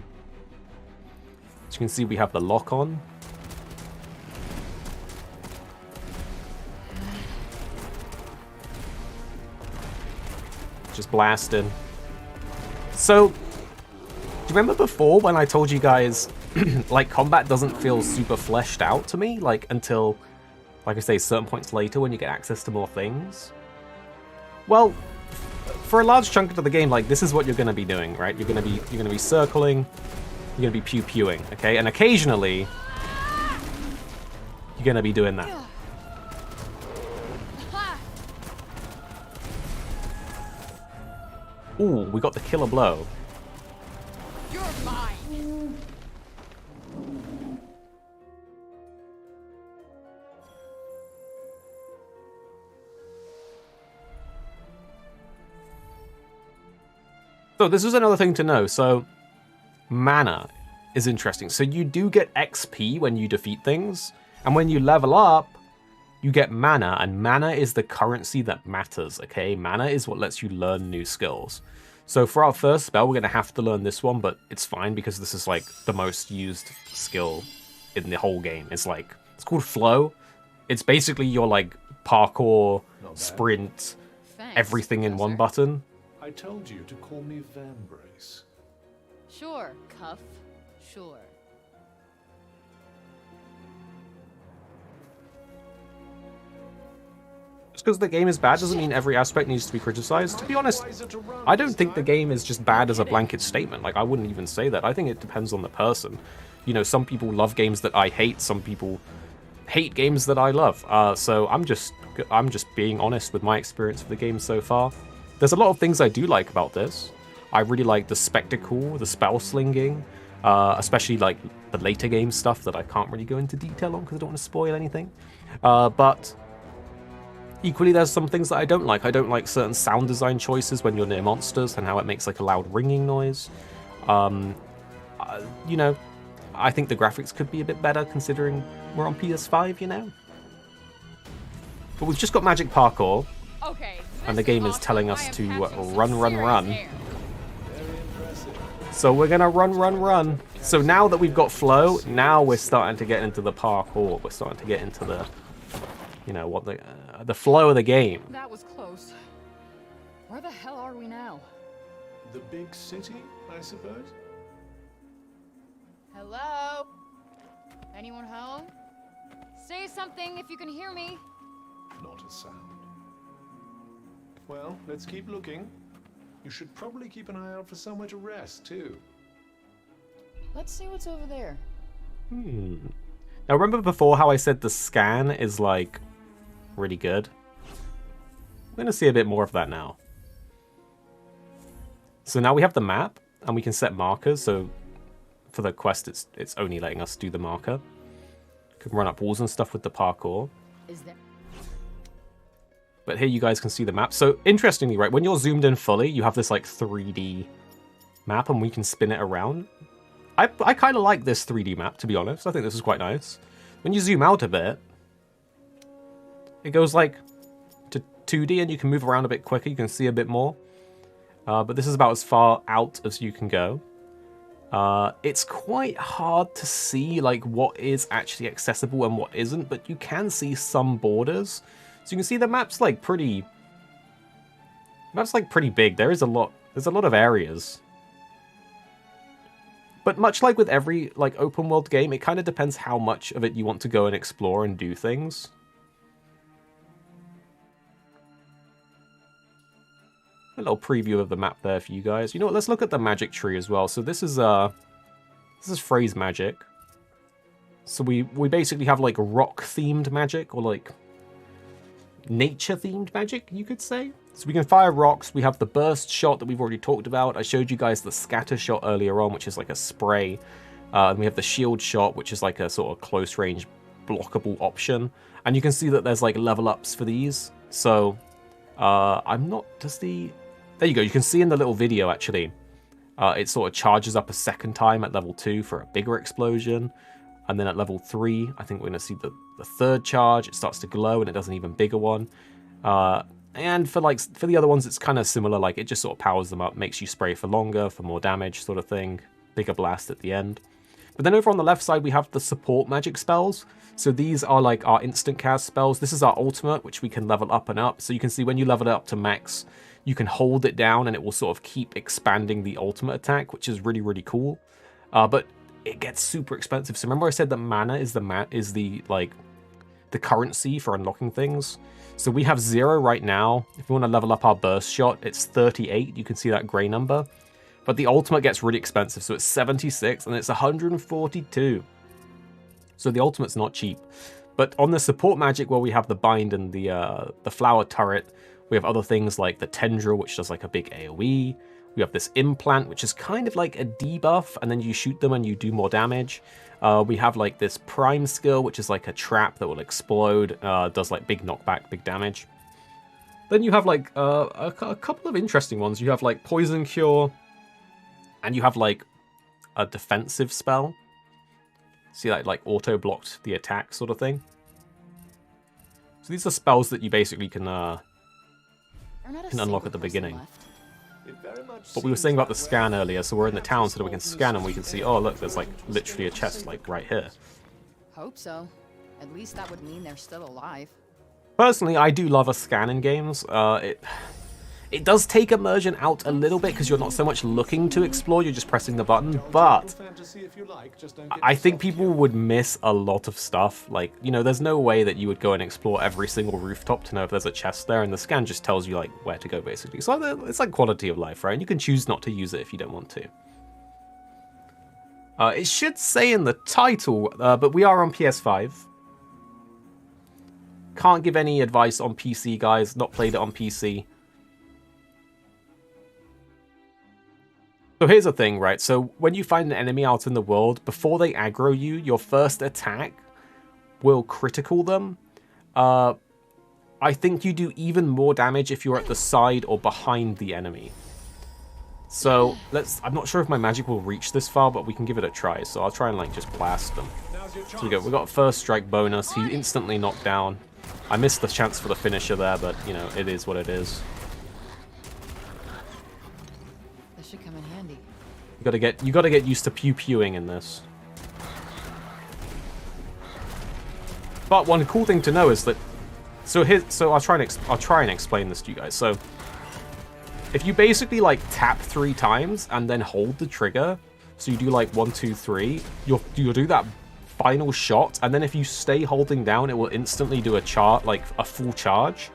As you can see, we have the lock on. Just blasting. So, do you remember before when I told you guys, like, combat doesn't feel super fleshed out to me, like, until, like I say, certain points later when you get access to more things? Well, for a large chunk of the game, like, this is what you're going to be doing, right? You're going to be circling, you're going to be pew-pewing, okay? And occasionally, you're going to be doing that. Ooh, we got the killer blow. You're mine. So this is another thing to know. So mana is interesting. So you do get XP when you defeat things, and when you level up, you get mana, and mana is the currency that matters, okay? Mana is what lets you learn new skills. So for our first spell, we're going to have to learn this one, but it's fine because this is like the most used skill in the whole game. It's called Flow. It's basically your like parkour, sprint, everything in one button. I told you to call me Van Brace. Sure, Cuff. Sure. Just because the game is bad doesn't mean every aspect needs to be criticized. To be honest, I don't think the game is just bad as a blanket statement. Like, I wouldn't even say that. I think it depends on the person. You know, some people love games that I hate. Some people hate games that I love. So I'm just being honest with my experience of the game so far. There's a lot of things I do like about this. I really like the spectacle, the spell slinging, especially like the later game stuff that I can't really go into detail on because I don't want to spoil anything. But equally, there's some things that I don't like. I don't like certain sound design choices when you're near monsters and how it makes like a loud ringing noise. You know, I think the graphics could be a bit better considering we're on PS5, you know? But we've just got magic parkour. Okay. And the game is telling us to run. So we're gonna run. So now that we've got flow, now we're starting to get into the parkour. We're starting to get into the, you know, what the flow of the game. That was close. Where the hell are we now? The big city, I suppose? Hello? Anyone home? Say something if you can hear me. Not a sound. Well, let's keep looking. You should probably keep an eye out for somewhere to rest, too. Let's see what's over there. Now remember before how I said the scan is like really good? We're gonna see a bit more of that now. So now we have the map and we can set markers. So for the quest, it's only letting us do the marker. Can run up walls and stuff with the parkour. Is there? But here you guys can see the map. So interestingly, right, when you're zoomed in fully, you have this like 3D map and we can spin it around. I kind of like this 3D map, to be honest. I think this is quite nice. When you zoom out a bit, it goes like to 2D and you can move around a bit quicker. You can see a bit more. But this is about as far out as you can go. It's quite hard to see like what is actually accessible and what isn't, but you can see some borders. So you can see the map's like pretty big. There's a lot of areas. But much like with every like open world game, it kind of depends how much of it you want to go and explore and do things. A little preview of the map there for you guys. You know what? Let's look at the magic tree as well. So this is phrase magic. So we basically have like rock themed magic or like nature themed magic, you could say. So we can fire rocks. We have the burst shot that we've already talked about. I showed you guys the scatter shot earlier on, which is like a spray. And we have the shield shot, which is like a sort of close range blockable option. And you can see that there's like level ups for these. So there you go. You can see in the little video actually, it sort of charges up a second time at level 2 for a bigger explosion. And then at level 3, I think we're going to see the third charge. It starts to glow and it does an even bigger one. And for the other ones, it's kind of similar. Like it just sort of powers them up, makes you spray for longer, for more damage sort of thing. Bigger blast at the end. But then over on the left side, we have the support magic spells. So these are like our instant cast spells. This is our ultimate, which we can level up and up. So you can see when you level it up to max, you can hold it down and it will sort of keep expanding the ultimate attack, which is really, really cool. But it gets super expensive. So remember I said that mana is the currency for unlocking things. So we have 0 right now. If we want to level up our burst shot, it's 38. You can see that gray number. But the ultimate gets really expensive. So it's 76 and it's 142. So the ultimate's not cheap. But on the support magic where we have the bind and the flower turret, we have other things like the tendril, which does like a big AoE. We have this implant, which is kind of like a debuff, and then you shoot them and you do more damage. We have like this prime skill, which is like a trap that will explode, does like big knockback, big damage. Then you have like a couple of interesting ones. You have like poison cure, and you have like a defensive spell. See that like auto blocked the attack sort of thing. So these are spells that you basically can unlock at the beginning. But we were saying about the scan earlier, so we're in the town so that we can scan and we can see, oh look, there's like literally a chest like right here. Hope so. At least that would mean they're still alive. Personally, I do love a scan in games. It does take immersion out a little bit because you're not so much looking to explore, you're just pressing the button, but I think people would miss a lot of stuff. Like, you know, there's no way that you would go and explore every single rooftop to know if there's a chest there, and the scan just tells you, like, where to go, basically. So it's like quality of life, right? And you can choose not to use it if you don't want to. It should say in the title, but we are on PS5. Can't give any advice on PC, guys. Not played it on PC. So here's the thing, right? So when you find an enemy out in the world, before they aggro you, your first attack will critical them. I think you do even more damage if you're at the side or behind the enemy. So I'm not sure if my magic will reach this far, but we can give it a try. So I'll try and like just blast them. So we got first strike bonus. He instantly knocked down. I missed the chance for the finisher there, but you know, it is what it is. Should come in handy. You gotta get used to pew-pewing in this. But one cool thing to know is that so I'll try and explain this to you guys. So if you basically like tap 3 times and then hold the trigger, so you do like 1, 2, 3, you'll do that final shot, and then if you stay holding down, it will instantly do a full charge.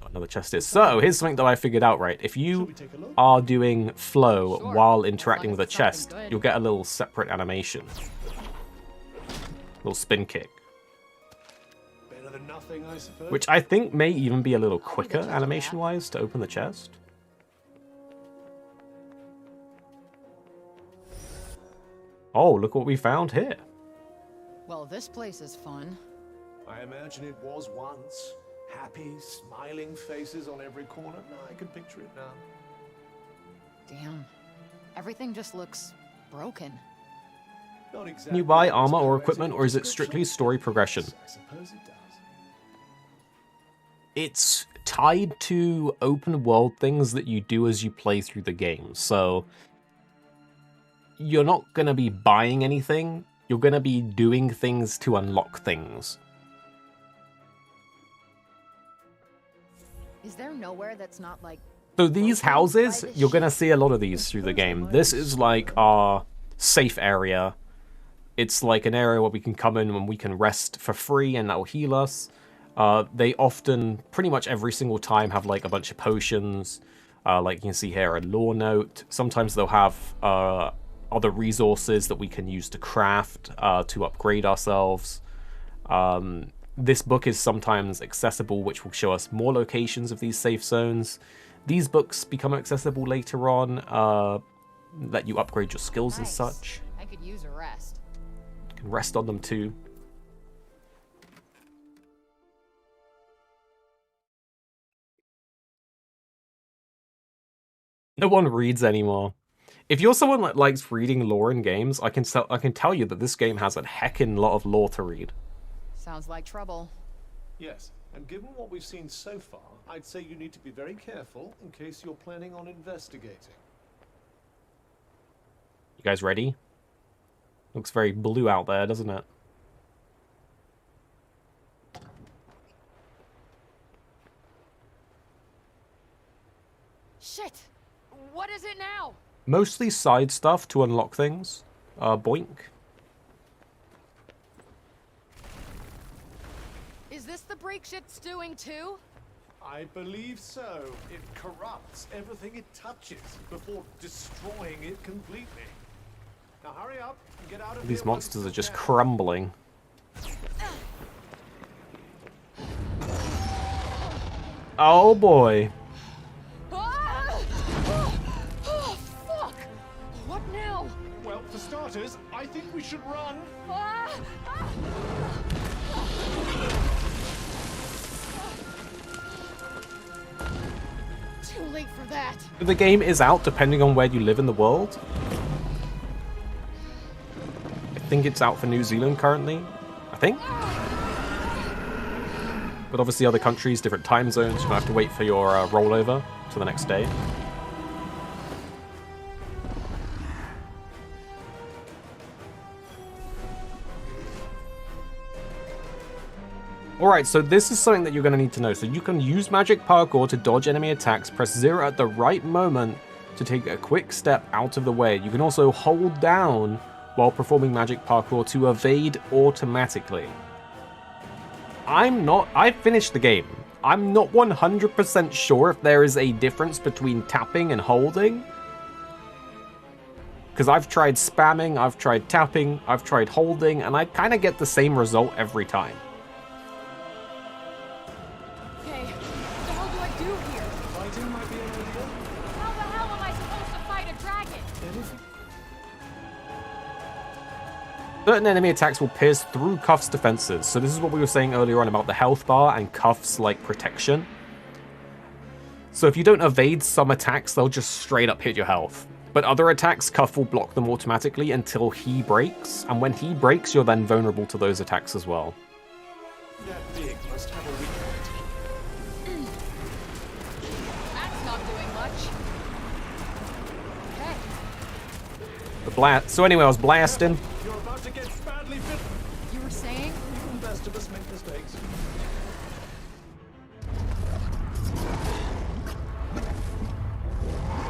Another chest is. So here's something that I figured out, right? If you are doing flow while interacting with a chest, you'll get a little separate animation. Little spin kick. Better than nothing, I suppose. Which I think may even be a little quicker animation-wise to open the chest. Oh, look what we found here. Well, this place is fun. I imagine it was once. Happy, smiling faces on every corner. No, I can picture it now. Damn. Everything just looks broken. Not exactly. Can you buy armor or equipment, or is it strictly story progression? I suppose it does. It's tied to open world things that you do as you play through the game. So you're not going to be buying anything. You're going to be doing things to unlock things. Is there nowhere that's not like... So these houses, you're going to see a lot of these through the game. This is like our safe area. It's like an area where we can come in and we can rest for free, and that will heal us. They often, pretty much every single time, have like a bunch of potions. Like you can see here, a lore note. Sometimes they'll have other resources that we can use to craft, to upgrade ourselves. This book is sometimes accessible, which will show us more locations of these safe zones. These books become accessible later on, let you upgrade your skills and such. I could use a rest. You can rest on them too. No one reads anymore. If you're someone that likes reading lore in games, I can tell you that this game has a heckin' lot of lore to read. Sounds like trouble. Yes, and given what we've seen so far, I'd say you need to be very careful in case you're planning on investigating. You guys ready? Looks very blue out there, doesn't it? Shit! What is it now? Mostly side stuff to unlock things. Boink. Is this the break shit's doing too? I believe so. It corrupts everything it touches before destroying it completely. Now hurry up and get out of These monsters are just crumbling. Oh boy. Oh, fuck! What now? Well, for starters, I think we should run. Too late for that. The game is out depending on where you live in the world. I think it's out for New Zealand currently. I think. But obviously other countries, different time zones, you might have to wait for your rollover to the next day. Alright, so this is something that you're going to need to know. So you can use magic parkour to dodge enemy attacks, press 0 at the right moment to take a quick step out of the way. You can also hold down while performing magic parkour to evade automatically. I finished the game. I'm not 100% sure if there is a difference between tapping and holding. Because I've tried spamming, I've tried tapping, I've tried holding, and I kind of get the same result every time. Okay, what the hell do I do here? Fighting might be an idea. How the hell am I supposed to fight a dragon? Anything. Certain enemy attacks will pierce through Cuff's defenses. So this is what we were saying earlier on about the health bar and Cuff's like protection. So if you don't evade some attacks, they'll just straight up hit your health. But other attacks, Cuff will block them automatically until he breaks. And when he breaks, you're then vulnerable to those attacks as well. That big must have a weak point. That's not doing much. Okay. So anyway, I was blasting. You're about to get badly bitten. You were saying? Even the best of us make mistakes.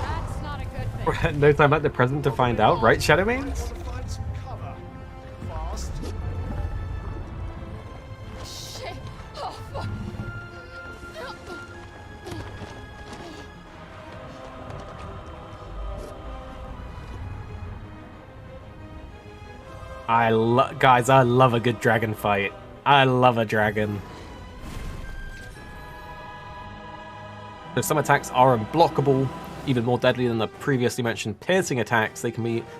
That's not a good thing. No time at the present to find out, right, Shadowmains? Find some cover. Fast. Shit. Oh, fuck. Guys, I love a good dragon fight. I love a dragon. So some attacks are unblockable, even more deadly than the previously mentioned piercing attacks. They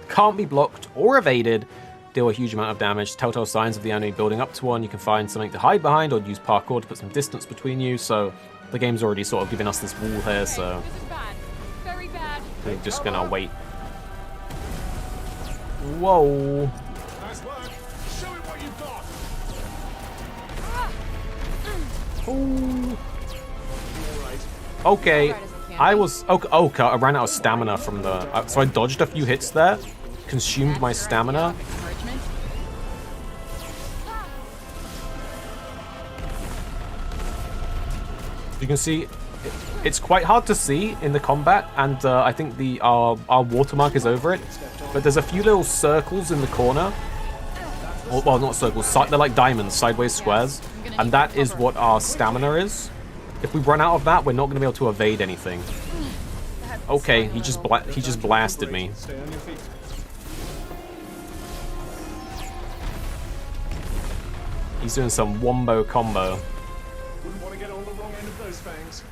can't be blocked or evaded, deal a huge amount of damage. Telltale signs of the enemy building up to one. You can find something to hide behind or use parkour to put some distance between you. So the game's already sort of giving us this wall here, so This is bad. Very bad. we're just gonna wait. Whoa. Nice work. Show him what you've got. Ooh. All right. Okay, Alright as it can I be. was... Okay, I ran out of stamina from the... so I dodged a few hits there, consumed my stamina. Encouragement. You can see, it's quite hard to see in the combat, and I think our watermark is over it. But there's a few little circles in the corner. Well, not circles, they're like diamonds, sideways squares. And that is what our stamina is. If we run out of that, we're not going to be able to evade anything. Okay, he just blasted me. Stay on your feet. He's doing some wombo combo. Wouldn't want to get on the wrong end of those fangs.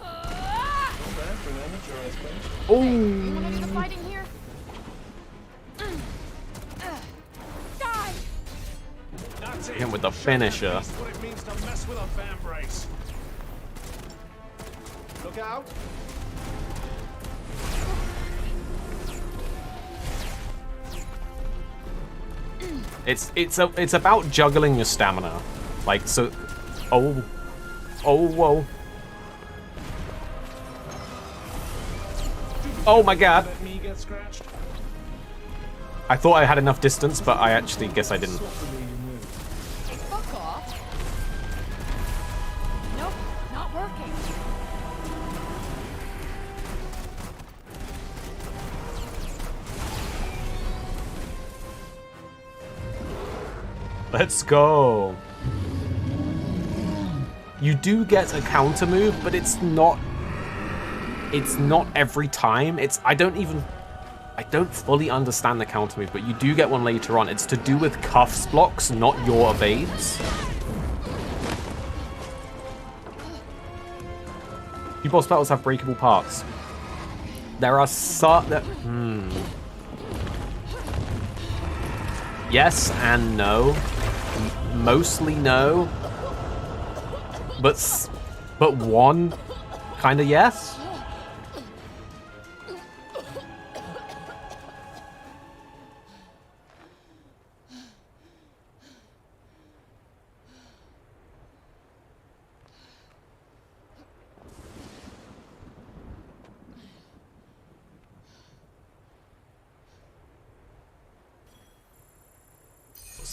Not bad for an amateur, I suppose. You wanna do the fighting here? Die! That's it. Him with the finisher. That's what it means to mess with a fan brace. Look out. It's about juggling your stamina. Like, so... Oh, whoa. Oh my god. Let me get scratched. I thought I had enough distance, but I actually guess I didn't. Swap the way you move. Fuck off. Nope, not working. Let's go. You do get a counter move, but it's not every time. I don't fully understand the counter move, but you do get one later on. It's to do with Cuff's blocks, not your evades. Few boss battles have breakable parts. There are yes and no. Mostly no. But one kind of yes.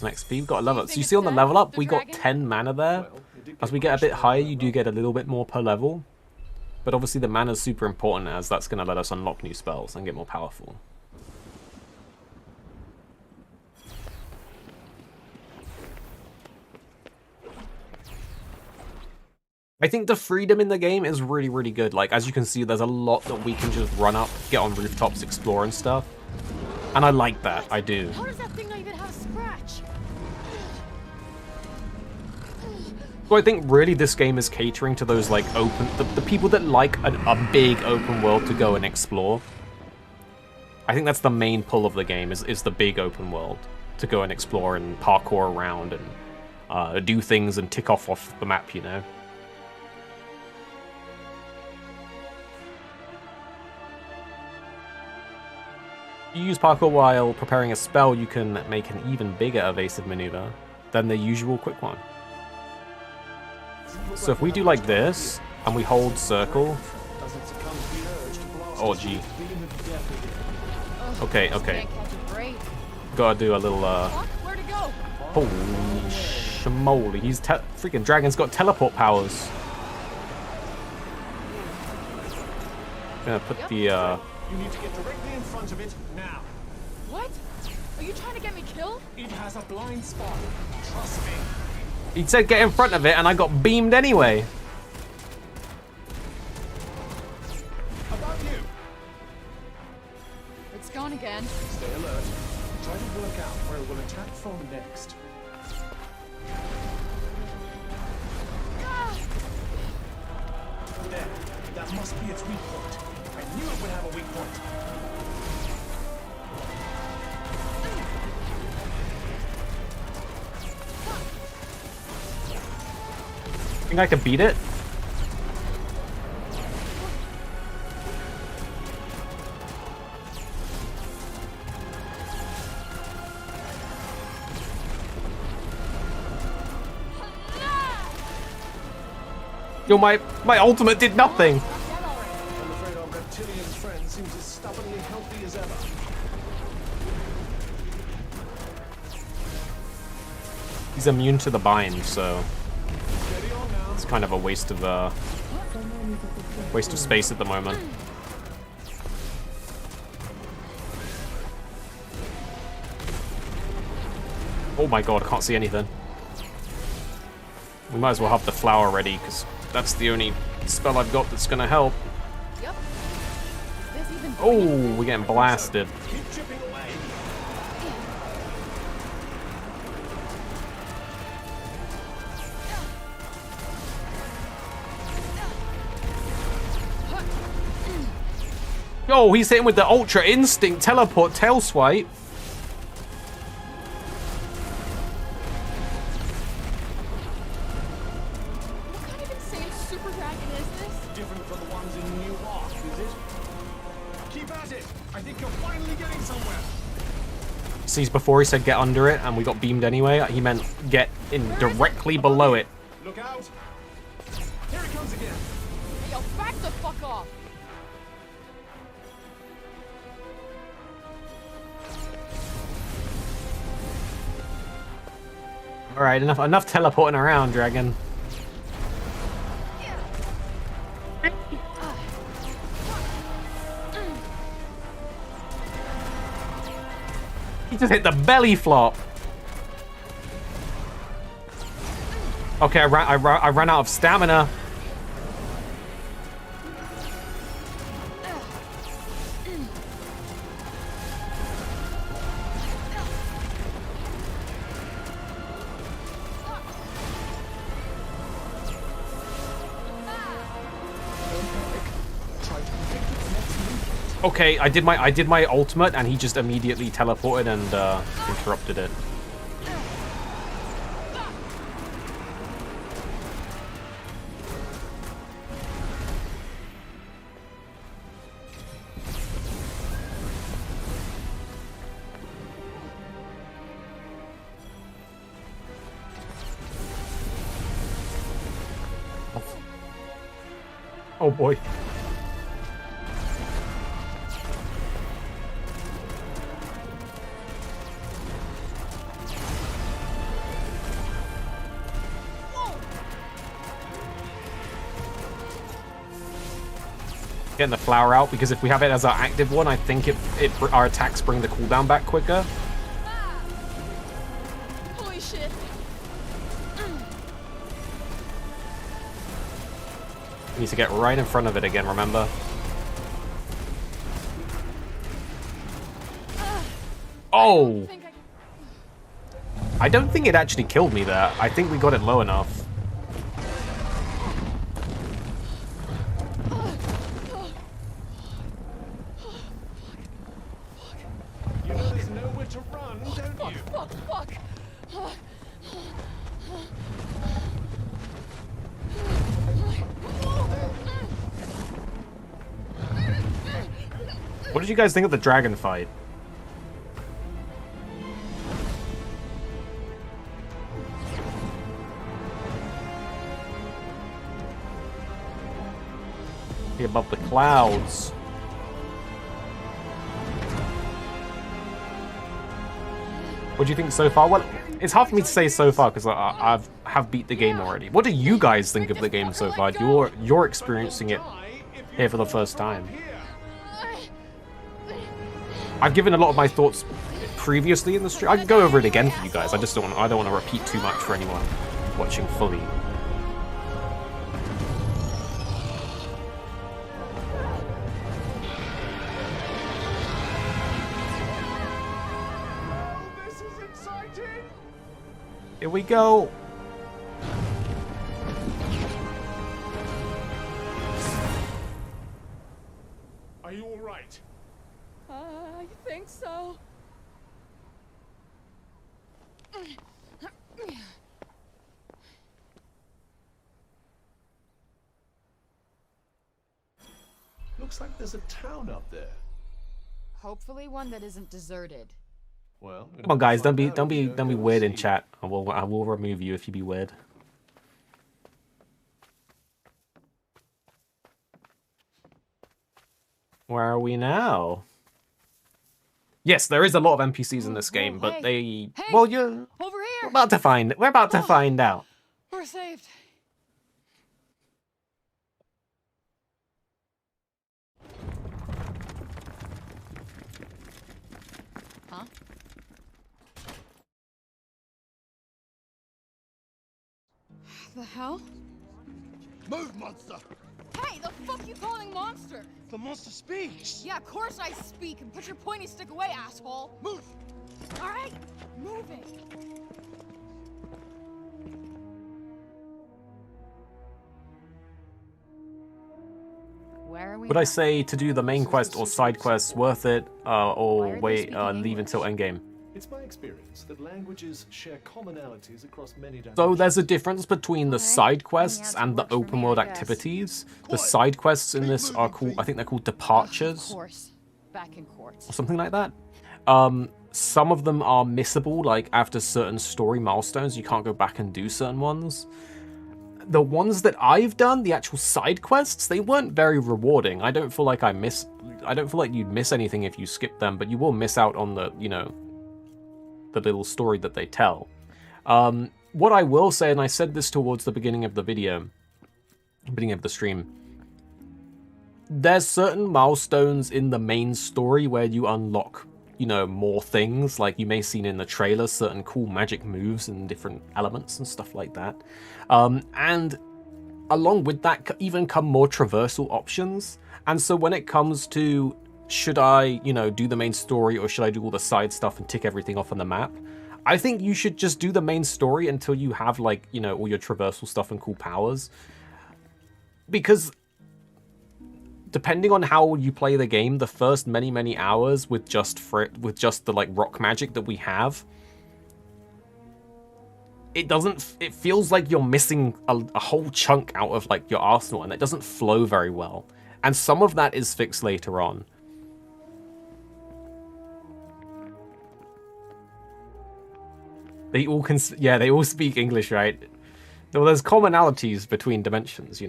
some XP. We've got a level up. So you see on the level up, we got 10 mana there. As we get a bit higher, you do get a little bit more per level. But obviously the mana is super important, as that's going to let us unlock new spells and get more powerful. I think the freedom in the game is really, really good. Like, as you can see, there's a lot that we can just run up, get on rooftops, explore and stuff. And I like that. I do. How does that thing not even have a scratch? So I think really this game is catering to those like the people that like a big open world to go and explore. I think that's the main pull of the game is the big open world to go and explore and parkour around and do things and tick off the map, you know. If you use parkour while preparing a spell, you can make an even bigger evasive maneuver than the usual quick one. So if we do like this, and we hold circle... Oh, gee. Okay, okay. Gotta do a little, Holy schmoly. He's freaking dragon's got teleport powers. Gonna put the, You need to get directly in front of it now. What? Are you trying to get me killed? It has a blind spot. Trust me. He said get in front of it, and I got beamed anyway. About you. It's gone again. Stay alert. Try to work out where it will attack from next. There. That must be its weak point. I knew it would have a weak point. Think I could beat it? Yo, my ultimate did nothing. I'm afraid our reptilian friend seems as stubbornly healthy as ever. He's immune to the bind, so it's kind of a waste of space at the moment. Oh my god, I can't see anything. We might as well have the flower ready, because that's the only spell I've got that's gonna help. Yep. Oh, we're getting blasted. Keep chipping away. Yo, he's hitting with the Ultra Instinct Teleport Tail Swipe. What kind of insane super dragon is this? Different from the ones in New York, is it? Keep at it. I think you're finally getting somewhere. See, before he said get under it, and we got beamed anyway. He meant get in directly below it. Look out. Here it comes again. Hey, yo, back the fuck off. All right, enough teleporting around, dragon. He just hit the belly flop. Okay, I ran out of stamina. Okay, I did my ultimate, and he just immediately teleported and interrupted it. Oh boy. getting the flower out, because if we have it as our active one, I think our attacks bring the cooldown back quicker. Ah! Holy shit. We need to get right in front of it again, remember? Oh! I don't think it actually killed me there. I think we got it low enough. You know there's nowhere to run, don't you? Fuck. What did you guys think of the dragon fight? Above the clouds. What do you think so far? Well, it's hard for me to say so far because I have beat the game already. What do you guys think of the game so far? You're experiencing it here for the first time. I've given a lot of my thoughts previously in the stream. I can go over it again for you guys. I don't want to repeat too much for anyone watching fully. Here we go. Are you all right? I think so. Looks like there's a town up there. Hopefully one that isn't deserted. Well, Come on, guys, don't be weird in chat. I will remove you if you be weird. Where are we now? Yes, there is a lot of NPCs in this game, but hey, well, you're Over here. we're about to find out. We're saved. Huh? The hell? Move, monster! Hey, the fuck you calling monster? The monster speaks! Yeah, of course I speak, and put your pointy stick away, asshole. Move! All right, moving. Where are we? Would I now? say to do the main quest or side quests worth it, or wait, leave until endgame? It's my experience that languages share commonalities across many dimensions. So there's a difference between the side quests Any and the answer works for open me, world I guess. activities. The side quests in this are called, I think they're called departures. Of course. Back in court. Or something like that. Some of them are missable, like after certain story milestones, you can't go back and do certain ones. The ones that I've done, the actual side quests, they weren't very rewarding. I don't feel like you'd miss anything if you skip them, but you will miss out on the, the little story that they tell. What I will say, and I said this towards the beginning of the video, beginning of the stream, there's certain milestones in the main story where you unlock, more things. Like you may have seen in the trailer, certain cool magic moves and different elements and stuff like that. And along with that even come more traversal options. And so when it comes to should I, do the main story or should I do all the side stuff and tick everything off on the map? I think you should just do the main story until you have all your traversal stuff and cool powers. Because depending on how you play the game, the first many hours with just the rock magic that we have, it feels like you're missing a whole chunk out of your arsenal, and it doesn't flow very well. And some of that is fixed later on. They all speak English, right? Well, there's commonalities between dimensions,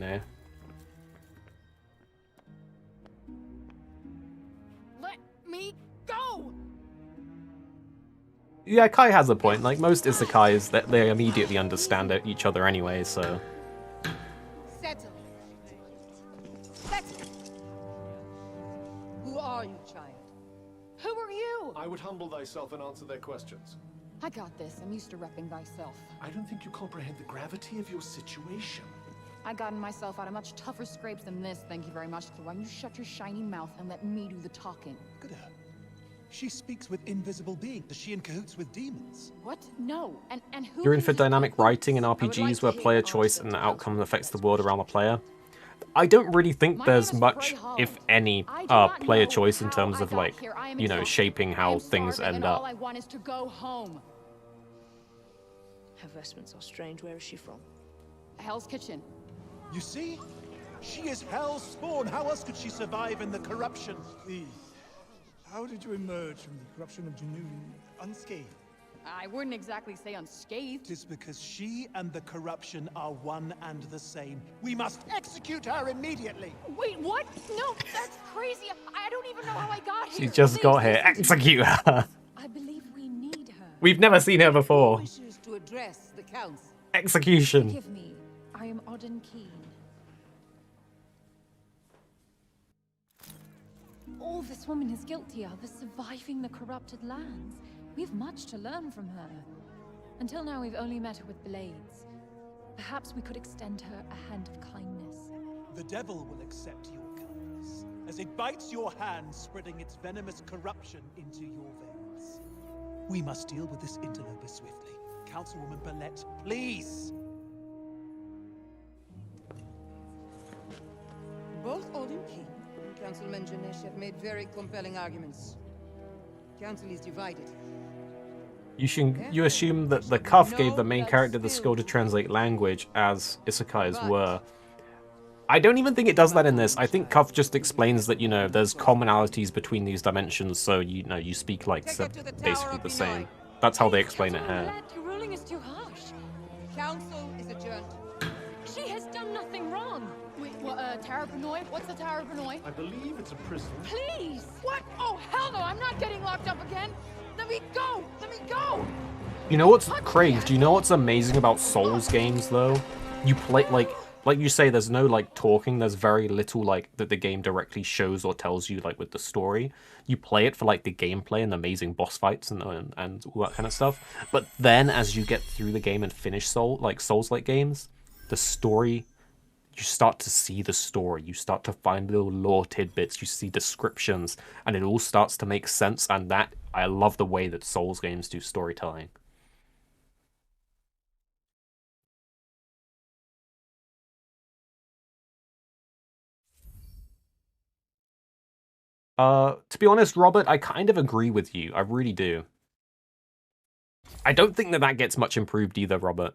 Let me go. Yeah, Kai has a point. Like most isekais, that they immediately understand each other anyway, so. Settle. Settle. are you, child? Who are you? I would humble thyself and answer their questions. I got this. I'm used to repping thyself. I don't think you comprehend the gravity of your situation. I gotten myself out of much tougher scrapes than this, thank you very much. So why don't you shut your shiny mouth and let me do the talking? Look at her. She speaks with invisible beings. Is she in cahoots with demons? What? No. And who? You're in for is dynamic writing in RPGs where player choice and the outcome affects the world around the player. I don't really think there's much, if any, player choice in terms of, like, you know, shaping how things end up. All I want is to go home. Her vestments are strange. Where is she from? Hell's Kitchen. You see? She is hell's spawn. How else could she survive in the corruption? Please. How did you emerge from the corruption of Janu unscathed? I wouldn't exactly say unscathed. It is because she and the corruption are one and the same. We must execute her immediately. Wait, what? No, that's crazy. I don't even know how I got here. She just got here. Execute her. I believe we need her. We've never seen her before. Wishes to address the council. Execution. Forgive me. I am odd and keen. All this woman is guilty of is surviving the corrupted lands. We have much to learn from her. Until now, we've only met her with blades. Perhaps we could extend her a hand of kindness. The devil will accept your kindness, as it bites your hand, spreading its venomous corruption into your veins. We must deal with this interloper swiftly. Councilwoman Billette, please! Both Old and King and Councilman Janesh have made very compelling arguments. Council is divided. You assume that the Cuff gave the main character the skill to translate language, as isekais were. I don't even think it does that in this. I think Cuff just explains that, you know, there's commonalities between these dimensions, so, you know, you speak, like, basically the same. That's how they explain it here. Your ruling is too harsh. Council is adjourned. She has done nothing wrong. Wait, what, Tower Benoit? What's the Tower Benoit? I believe it's a prison. Please! What? Oh, hell no! I'm not getting locked up again! Let me go! Let me go! You know what's crazy? Do you know what's amazing about Souls games, though? You play, like you say, there's no, like, talking. There's very little, like, that the game directly shows or tells you, like, with the story. You play it for, like, the gameplay and the amazing boss fights and all that kind of stuff. But then, as you get through the game and finish Souls-like games, the story... You start to see the story, you start to find little lore tidbits, you see descriptions, and it all starts to make sense, and that, I love the way that Souls games do storytelling. To be honest, Robert, I kind of agree with you, I really do. I don't think that gets much improved either, Robert.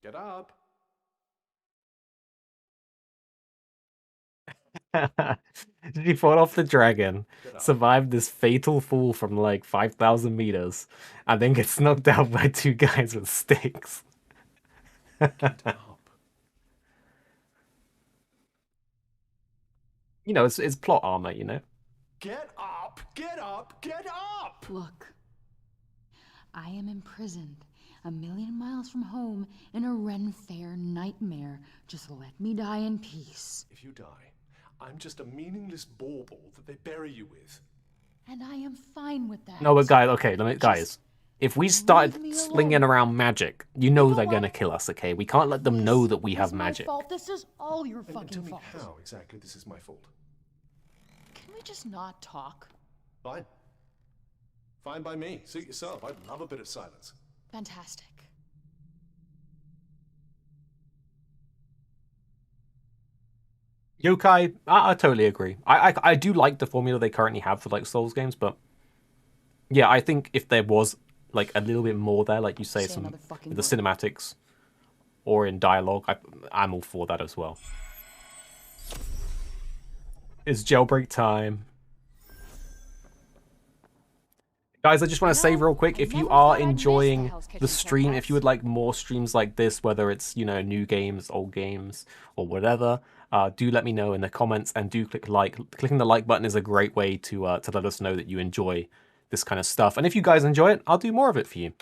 Get up. She fought off the dragon, survived this fatal fall from like 5,000 meters, and then gets knocked out by two guys with sticks. Get up. You know, it's plot armor, you know? Get up! Get up! Get up! Look, I am imprisoned 1,000,000 miles from home in a Ren Fair nightmare. Just let me die in peace. If you die, I'm just a meaningless bauble that they bury you with. And I am fine with that. No, but guys, okay, guys. If we started slinging around magic, you know they're gonna kill us, okay? We can't let them know that we have magic. Fault. This is all your fucking tell me fault. how exactly this is my fault. Can we just not talk? Fine. Fine by me. Suit yourself. I'd love a bit of silence. Fantastic. Yokai, I totally agree. I do like the formula they currently have for like Souls games, but yeah, I think if there was like a little bit more there, like you say, some with the cinematics or in dialogue, I'm all for that as well. It's jailbreak time. Guys, I just want to say real quick, if you are enjoying the stream, if you would like more streams like this, whether it's, you know, new games, old games, or whatever, do let me know in the comments, and do click like. Clicking the like button is a great way to let us know that you enjoy this kind of stuff. And if you guys enjoy it, I'll do more of it for you.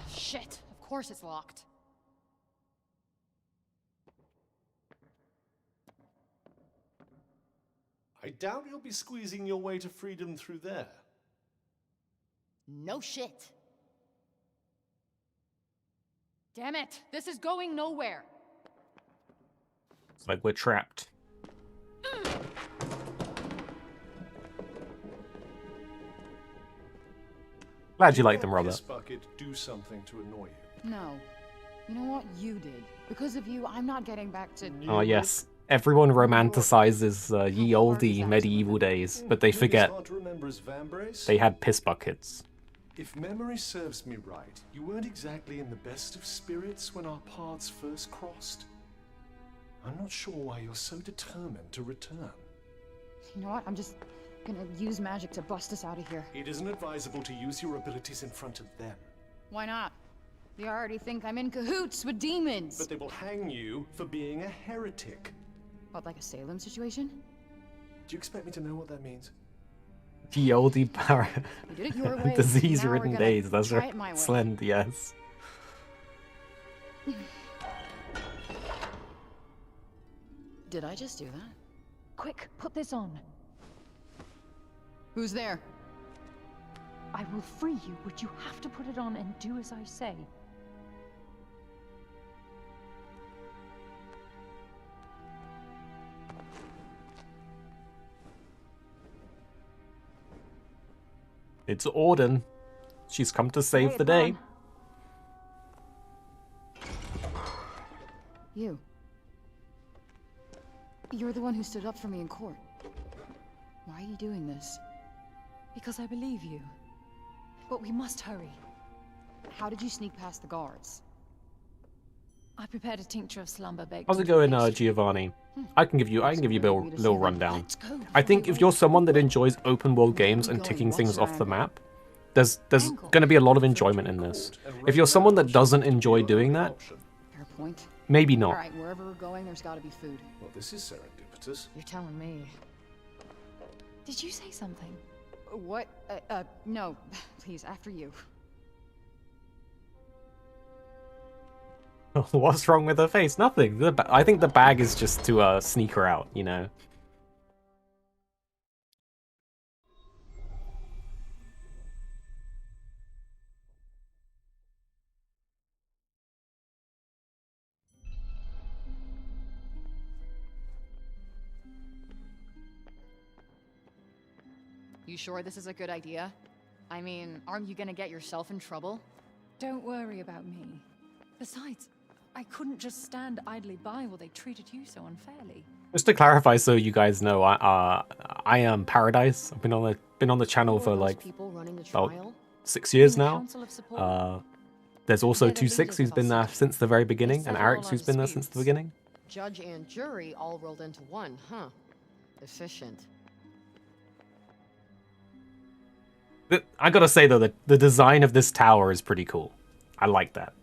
Shit, of course it's locked. I doubt you'll be squeezing your way to freedom through there. No shit. Damn it, this is going nowhere. It's like we're trapped. Glad you like them, Robert. This bucket do something to annoy you. No. You know what? You did. Because of you, I'm not getting back to... Oh, yes. Everyone romanticizes ye olde medieval days, but they forget they had piss buckets. If memory serves me right, you weren't exactly in the best of spirits when our paths first crossed. I'm not sure why you're so determined to return. You know what? I'm just gonna use magic to bust us out of here. It isn't advisable to use your abilities in front of them. Why not? They already think I'm in cahoots with demons. But they will hang you for being a heretic. What, like a Salem situation? Do you expect me to know what that means? Ye olde did it your way, disease-ridden now we're days. gonna That's try it right. my way. Slend, yes. Did I just do that? Quick, put this on. Who's there? I will free you, but you have to put it on and do as I say. It's Auden. She's come to save the day. You. You're the one who stood up for me in court. Why are you doing this? Because I believe you. But we must hurry. How did you sneak past the guards? I prepared a tincture of slumber baked. How's it going, Giovanni? I can give you a little rundown. I think if you're someone that enjoys open world games and ticking things off the map, there's going to be a lot of enjoyment in this. If you're someone that doesn't enjoy doing that, Fair point. maybe not. Alright, wherever we're going, there's gotta be food. Well, this is serendipitous. You're telling me. Did you say something? What? No. Please, after you. What's wrong with her face? Nothing. I think the bag is just to sneak her out, you know? You sure this is a good idea? I mean, aren't you gonna get yourself in trouble? Don't worry about me. Besides, I couldn't just stand idly by while they treated you so unfairly. Just to clarify, so you guys know, I am Paradise. I've been on the channel for like about 6 years now. There's also 26 who's been there since the very beginning, and Arix who's been there since the beginning. Judge and jury all rolled into one, huh? Efficient. I gotta say though, the design of this tower is pretty cool. I like that.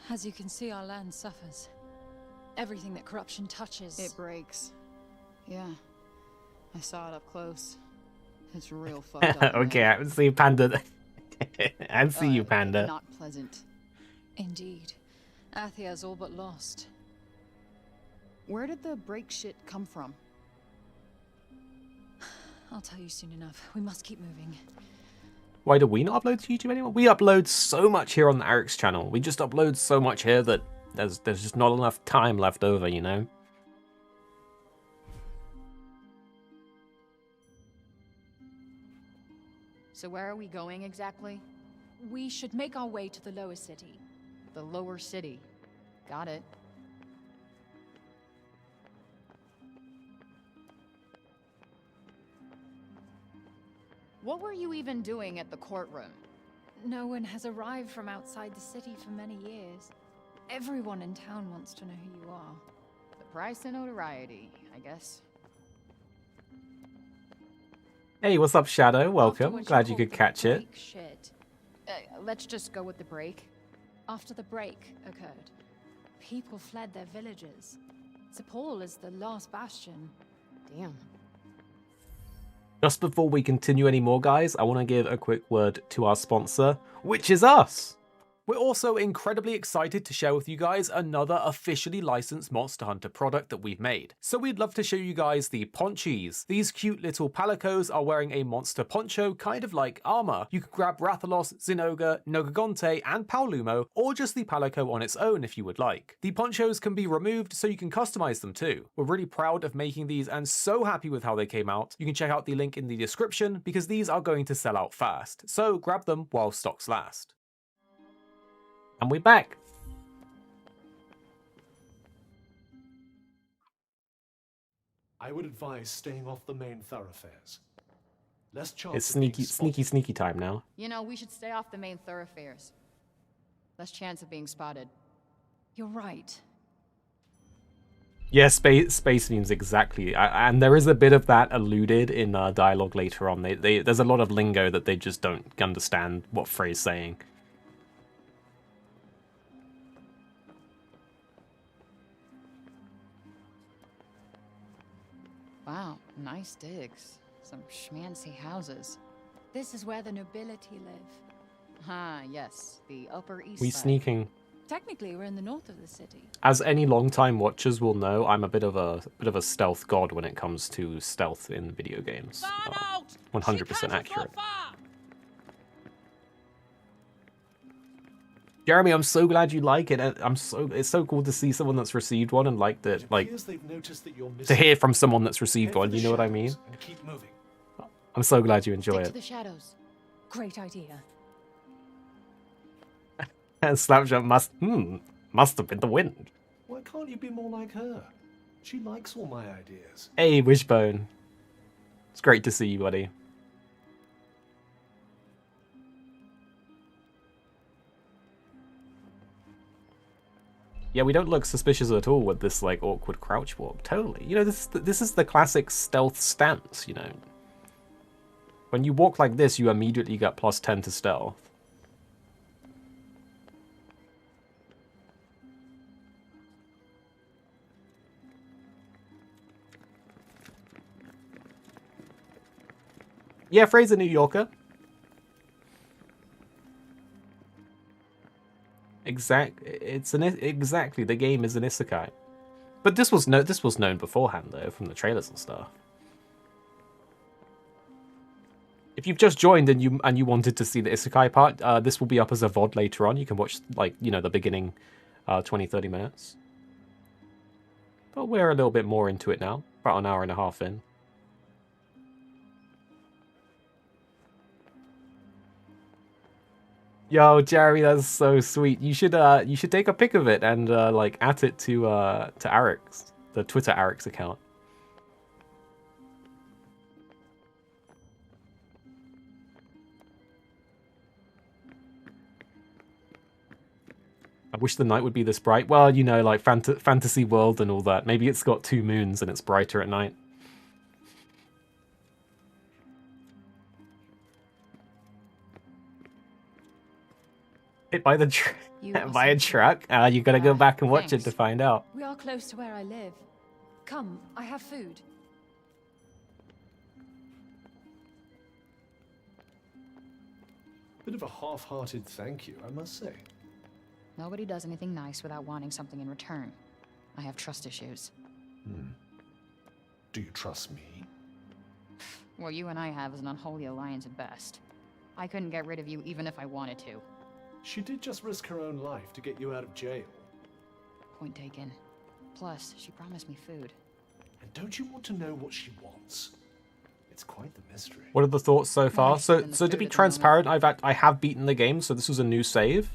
As you can see, our land suffers. Everything that corruption touches... It breaks. Yeah. I saw it up close. It's real fucked up. Okay, I see you, Panda. I see you, Panda. Not pleasant. Indeed. Athia's all but lost. Where did the break shit come from? I'll tell you soon enough. We must keep moving. Why do we not upload to YouTube anymore? We upload so much here on the Arix channel. We just upload so much here that there's just not enough time left over, you know? So where are we going exactly? We should make our way to the lower city. The lower city. Got it. What were you even doing at the courtroom? No one has arrived from outside the city for many years. Everyone in town wants to know who you are. The price of notoriety, I guess. Hey, what's up, Shadow? Welcome. Glad you could catch it. Shit. Let's just go with the break. After the break occurred, people fled their villages. Sepul is the last bastion. Damn. Just before we continue anymore, guys, I want to give a quick word to our sponsor, which is us. We're also incredibly excited to share with you guys another officially licensed Monster Hunter product that we've made. So we'd love to show you guys the Ponchies. These cute little palicos are wearing a monster poncho, kind of like armor. You can grab Rathalos, Zinogre, Nogagonte, and Paolumo, or just the palico on its own if you would like. The ponchos can be removed so you can customize them too. We're really proud of making these and so happy with how they came out. You can check out the link in the description because these are going to sell out fast. So grab them while stocks last. And we're back. I would advise staying off the main thoroughfares. Less chance It's of being sneaky time now. You know, we should stay off the main thoroughfares. Less chance of being spotted. You're right. Yeah, space means exactly. And there is a bit of that alluded in dialogue later on. There's a lot of lingo that they just don't understand what Frey's saying. Wow, nice digs. Some schmancy houses. This is where the nobility live. Ah, yes, the Upper East We Side. sneaking. Technically, we're in the north of the city. As any long-time watchers will know, I'm a bit of a stealth god when it comes to stealth in video games. 100% accurate. Jeremy, I'm so glad you like it. It's so cool to see someone that's received one and liked it. Like, to hear from someone that's received one, you know what I mean? Keep moving. I'm so glad you enjoy Stick to it. the shadows. Great idea. And Slapshot must have been the wind. Why can't you be more like her? She likes all my ideas. Hey, Wishbone. It's great to see you, buddy. Yeah, we don't look suspicious at all with this, like, awkward crouch walk. Totally. You know, this is the classic stealth stance, you know. When you walk like this, you immediately get +10 to stealth. Yeah, Frey's a New Yorker. Exactly. The game is an isekai, but this was known beforehand though from the trailers and stuff. If you've just joined and you wanted to see the isekai part, this will be up as a VOD later on. You can watch, like, you know, the beginning 20-30 minutes. But we're a little bit more into it now, about an hour and a half in. Yo, Jeremy, that's so sweet. You should take a pic of it and like at it to Arix, the Twitter Arix account. I wish the night would be this bright. Well, you know, like fantasy world and all that. Maybe it's got 2 moons and it's brighter at night. Hit by the by a truck? You gotta go back and watch it to find out. We are close to where I live. Come, I have food. Bit of a half-hearted thank you, I must say. Nobody does anything nice without wanting something in return. I have trust issues. Do you trust me? What you and I have is an unholy alliance at best. I couldn't get rid of you even if I wanted to. She did just risk her own life to get you out of jail. Point taken. Plus, she promised me food. And don't you want to know what she wants? It's quite the mystery. What are the thoughts so far? So to be transparent, I have beaten the game, so this was a new save.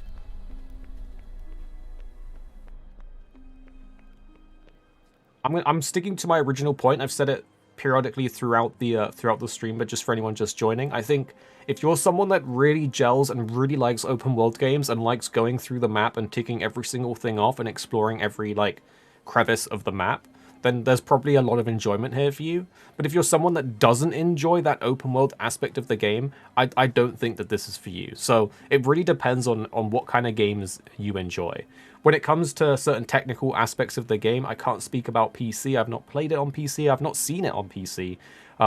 I'm sticking to my original point. I've said it periodically throughout the stream, but just for anyone just joining, I think if you're someone that really gels and really likes open world games and likes going through the map and ticking every single thing off and exploring every like crevice of the map, then there's probably a lot of enjoyment here for you. But if you're someone that doesn't enjoy that open world aspect of the game, I don't think that this is for you. So it really depends on what kind of games you enjoy. when it comes to certain technical aspects of the game, I can't speak about PC. I've not played it on PC. I've not seen it on PC.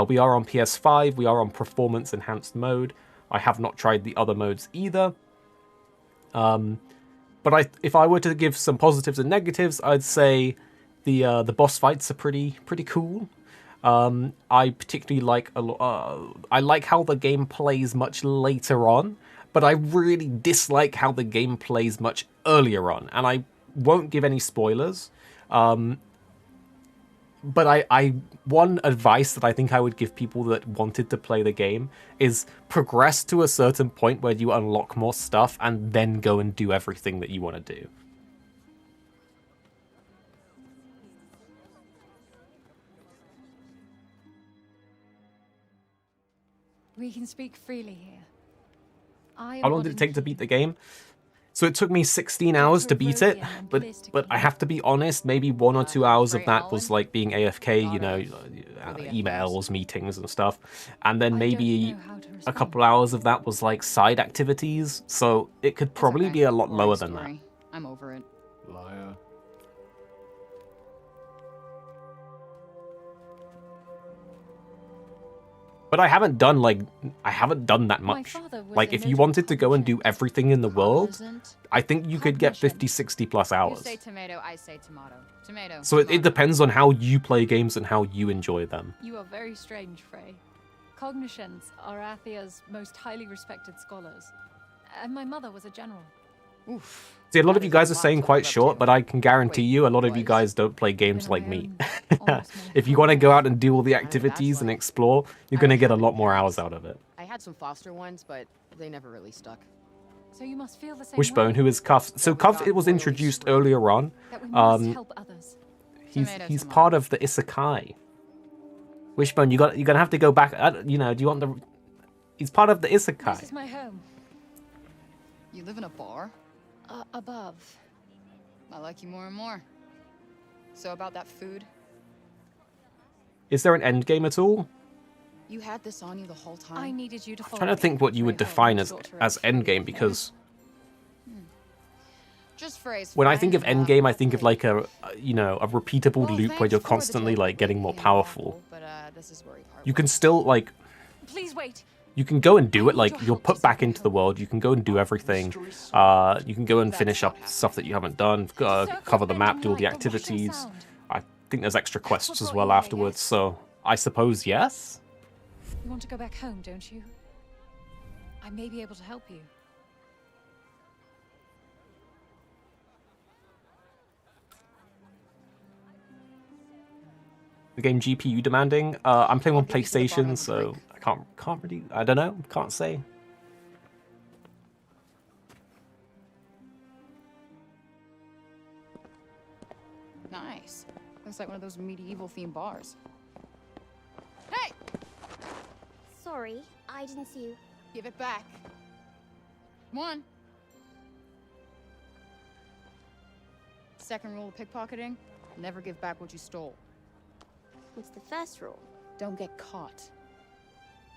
We are on PS5. We are on performance enhanced mode. I have not tried the other modes either. But if I were to give some positives and negatives, I'd say the boss fights are pretty cool. I particularly like I like how the game plays much later on, but I really dislike how the game plays much earlier on. And I won't give any spoilers. But one advice that I think I would give people that wanted to play the game is progress to a certain point where you unlock more stuff and then go and do everything that you want to do. We can speak freely here. How long did it take to beat the game? So it took me 16 hours to beat it, but I have to be honest, maybe 1 or 2 hours of that was like being AFK, you know, emails, meetings and stuff. And then maybe a couple hours of that was like side activities, so it could probably be a lot lower than that. I'm over it. Liar. But I haven't done that much. Like, if you wanted to go and do everything in the world, I think you could get 50, 60 plus hours. You say tomato, I say tomato. Tomato. So it depends on how you play games and how you enjoy them. You are very strange, Frey. Cognoscens are Athia's most highly respected scholars. And my mother was a general. Oof. See, a lot of you guys are saying quite short, but I can guarantee you a lot of you guys don't play games like me. If you want to go out and do all the activities and explore, you're going to get a lot more hours out of it. I had some foster ones, but they never really stuck. So you must feel the same Wishbone, who is Cuff. So Cuff, it was introduced earlier on. He's part of the Isekai. Wishbone, you're gonna have to go back. You know, do you want the? He's part of the Isekai. This is my home. You live in a bar? Above. I like you more and more. So about that food? Is there an end game at all? You had this on you the whole time? I needed you to follow. I'm trying to think what you would define as end game, because just phrase. When I think of end game, I think of like a repeatable loop where you're constantly like getting more powerful. But this is where you can still like. Please wait. You can go and do it, like, you're put back into the world, you can go and do everything, you can go and finish up stuff that you haven't done, cover the map, do all the activities. I think there's extra quests as well afterwards, so I suppose yes? You want to go back home, don't you? I may be able to help you. The game GPU demanding? I'm playing on PlayStation, so I can't really, I don't know, can't say. Nice. Looks like one of those medieval themed bars. Hey! Sorry, I didn't see you. Give it back. Come on. Second rule of pickpocketing, never give back what you stole. What's the first rule? Don't get caught.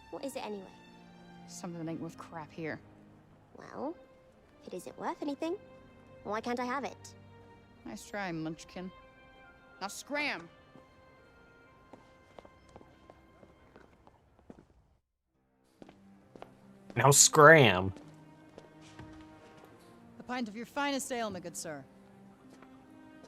What is it anyway? Something that ain't worth crap here. Well, if it isn't worth anything, why can't I have it? Nice try, Munchkin. Now scram! Now scram! A pint of your finest ale, my good sir.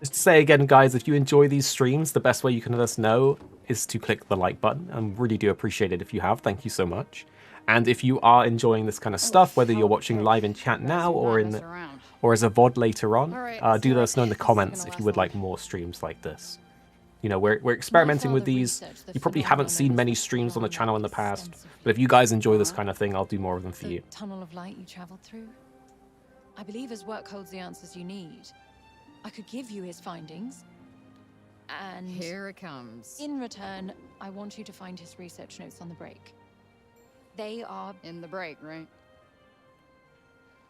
Just to say again, guys, if you enjoy these streams, the best way you can let us know is to click the like button. I really do appreciate it if you have. Thank you so much. And if you are enjoying this kind of stuff, whether you're watching live in chat now or as a VOD later on, do let us know in the comments if you would like more streams like this. You know, we're experimenting with these. You probably haven't seen many streams on the channel in the past, but if you guys enjoy this kind of thing, I'll do more of them for you. Tunnel of light you traveled through? I believe his work holds the answers you need. I could give you his findings, and here it comes. In return, I want you to find his research notes on the break. They are in the break, right?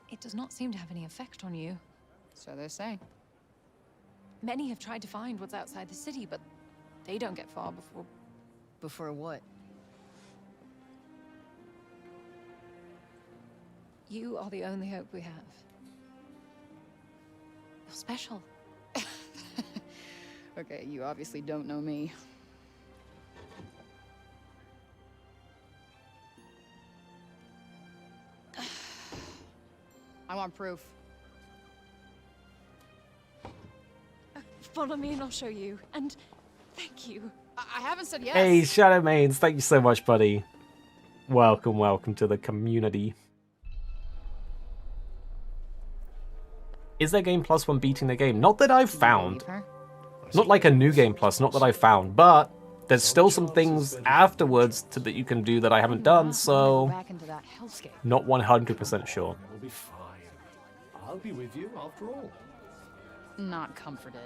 It does not seem to have any effect on you. So they say. Many have tried to find what's outside the city, but they don't get far before... Before what? You are the only hope we have. special. Okay, you obviously don't know me. I want proof. Follow me and I'll show you. And thank you. I haven't said yes. Hey, Shadow Mains, thank you so much, buddy. Welcome, welcome to the community. Is there Game Plus when beating the game? Not that I've found. Not like a new Game Plus, not that I've found, but there's still some things afterwards that you can do that I haven't done, so not 100% sure. We'll be fine. I'll be with you after all. Not comforted.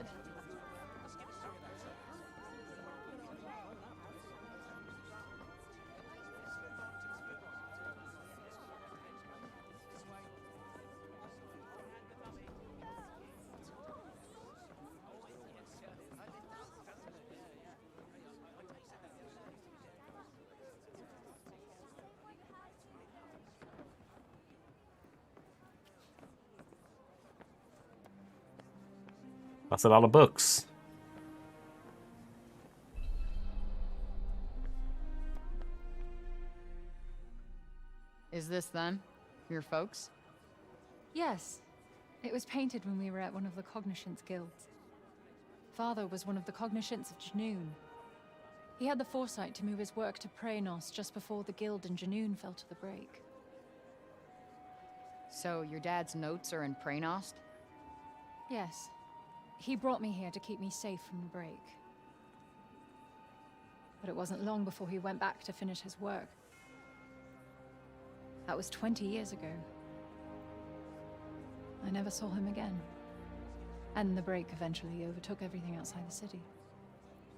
That's a lot of books. Is this them? Your folks? Yes. It was painted when we were at one of the Cognoscence guilds. Father was one of the Cognoscence of Janoon. He had the foresight to move his work to Praenos just before the guild in Janoon fell to the break. So your dad's notes are in Praenost? Yes. He brought me here to keep me safe from the break. But it wasn't long before he went back to finish his work. That was 20 years ago. I never saw him again. And the break eventually overtook everything outside the city.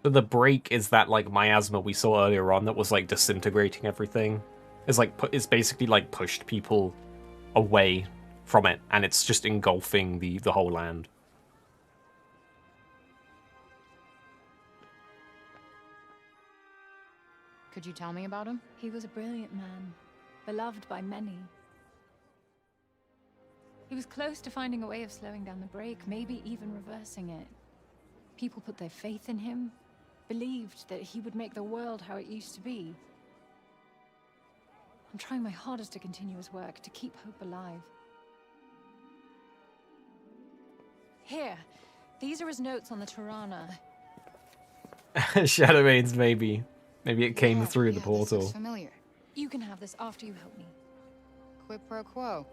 So the break is that like miasma we saw earlier on that was like disintegrating everything. It's like it's basically like pushed people away from it, and it's just engulfing the whole land. Could you tell me about him? He was a brilliant man, beloved by many. He was close to finding a way of slowing down the break, maybe even reversing it. People put their faith in him, believed that he would make the world how it used to be. I'm trying my hardest to continue his work, to keep hope alive. Here, these are his notes on the Tirana. Shadow Mains, maybe. Maybe it came through the portal. This is familiar. You can have this after you help me. Quid pro quo.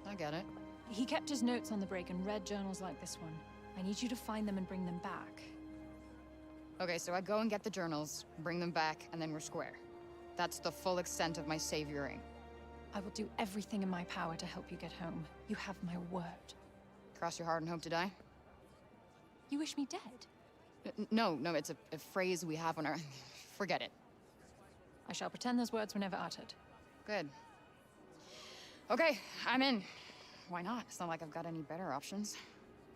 I get it. He kept his notes on the break and read journals like this one. I need you to find them and bring them back. Okay, so I go and get the journals, bring them back, and then we're square. That's the full extent of my savioring. I will do everything in my power to help you get home. You have my word. Cross your heart and hope to die? You wish me dead? No, it's a phrase we have on our... Forget it. I shall pretend those words were never uttered. Good. Okay, I'm in. Why not? It's not like I've got any better options.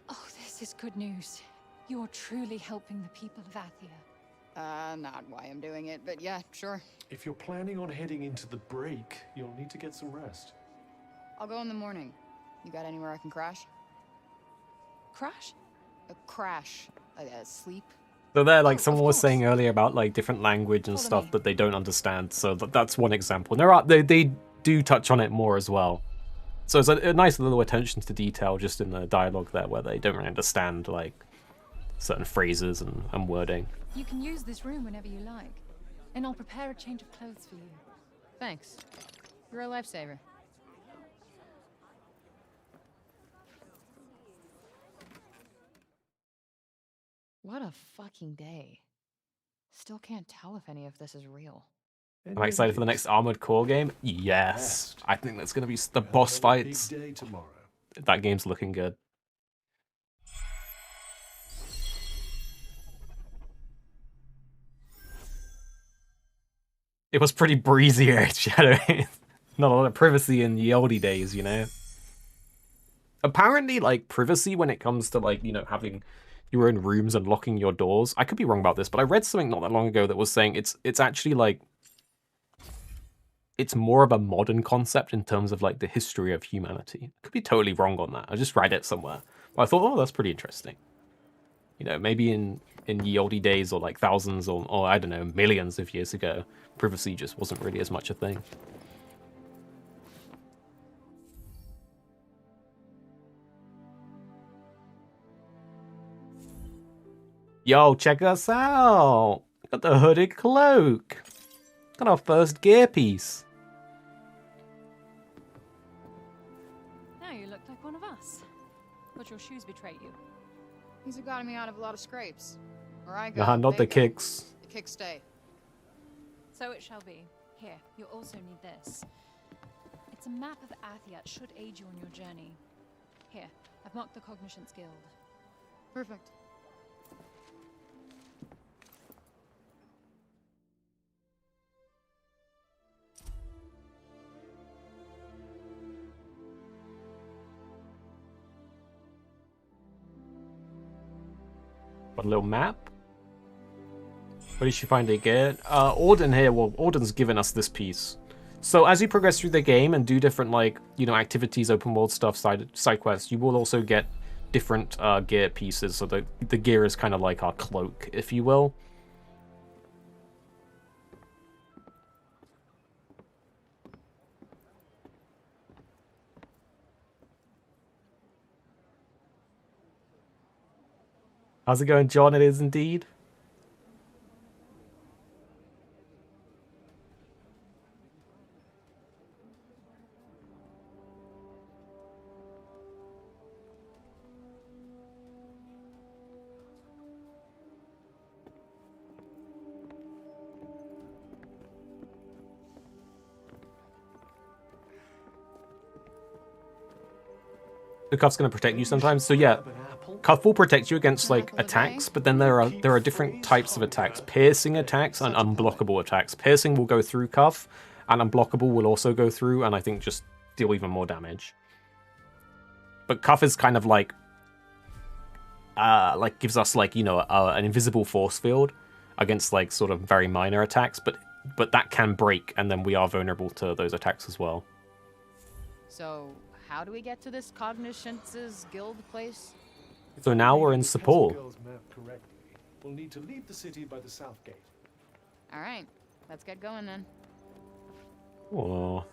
Oh, this is good news. You're truly helping the people of Athia. Not why I'm doing it, but yeah, sure. If you're planning on heading into the break, you'll need to get some rest. I'll go in the morning. You got anywhere I can crash? Crash? Crash. Sleep. So there, like someone was saying earlier about like different language and stuff that they don't understand. So that's one example. And they do touch on it more as well. So it's a nice little attention to detail just in the dialogue there, where they don't really understand like certain phrases and wording. You can use this room whenever you like, and I'll prepare a change of clothes for you. Thanks. You're a lifesaver. What a fucking day. Still can't tell if any of this is real. Am I excited for the next Armored Core game? Yes. I think that's going to be the boss fights. Big day tomorrow. That game's looking good. It was pretty breezy here at Shadow. Not a lot of privacy in the oldie days, you know? Apparently, like, privacy when it comes to, like, you know, having your own rooms and locking your doors. I could be wrong about this, but I read something not that long ago that was saying it's actually, like, it's more of a modern concept in terms of, like, the history of humanity. I could be totally wrong on that. I just read it somewhere. I thought, oh, that's pretty interesting. You know, maybe in ye olde days, or like thousands, or I don't know, millions of years ago, privacy just wasn't really as much a thing. Yo, check us out! Got the hooded cloak. Got our first gear piece. Now you look like one of us. But your shoes betray you. These have gotten me out of a lot of scrapes. Where I Nah, go, not the they go. kicks. The kicks stay. So it shall be. Here, you'll also need this. It's a map of Athiat, should aid you on your journey. Here, I've marked the Cognitions Guild. Perfect. Got a little map. Where did she find it again? Auden here. Well, Auden's given us this piece. So as you progress through the game and do different, like, you know, activities, open world stuff, side quests, you will also get different gear pieces. So the gear is kind of like our cloak, if you will. How's it going, John? It is indeed. The cuff's going to protect you sometimes. So yeah, cuff will protect you against like attacks, but then there are different types of attacks: piercing attacks and unblockable attacks. Piercing will go through cuff, and unblockable will also go through, and I think just deal even more damage. But cuff is kind of like gives us like, you know, an invisible force field against like sort of very minor attacks, but that can break, and then we are vulnerable to those attacks as well. So, how do we get to this Cognitions Guild place? So now we're in Sepul. We'll need to leave the city by the south gate. All right, let's get going then. Oh,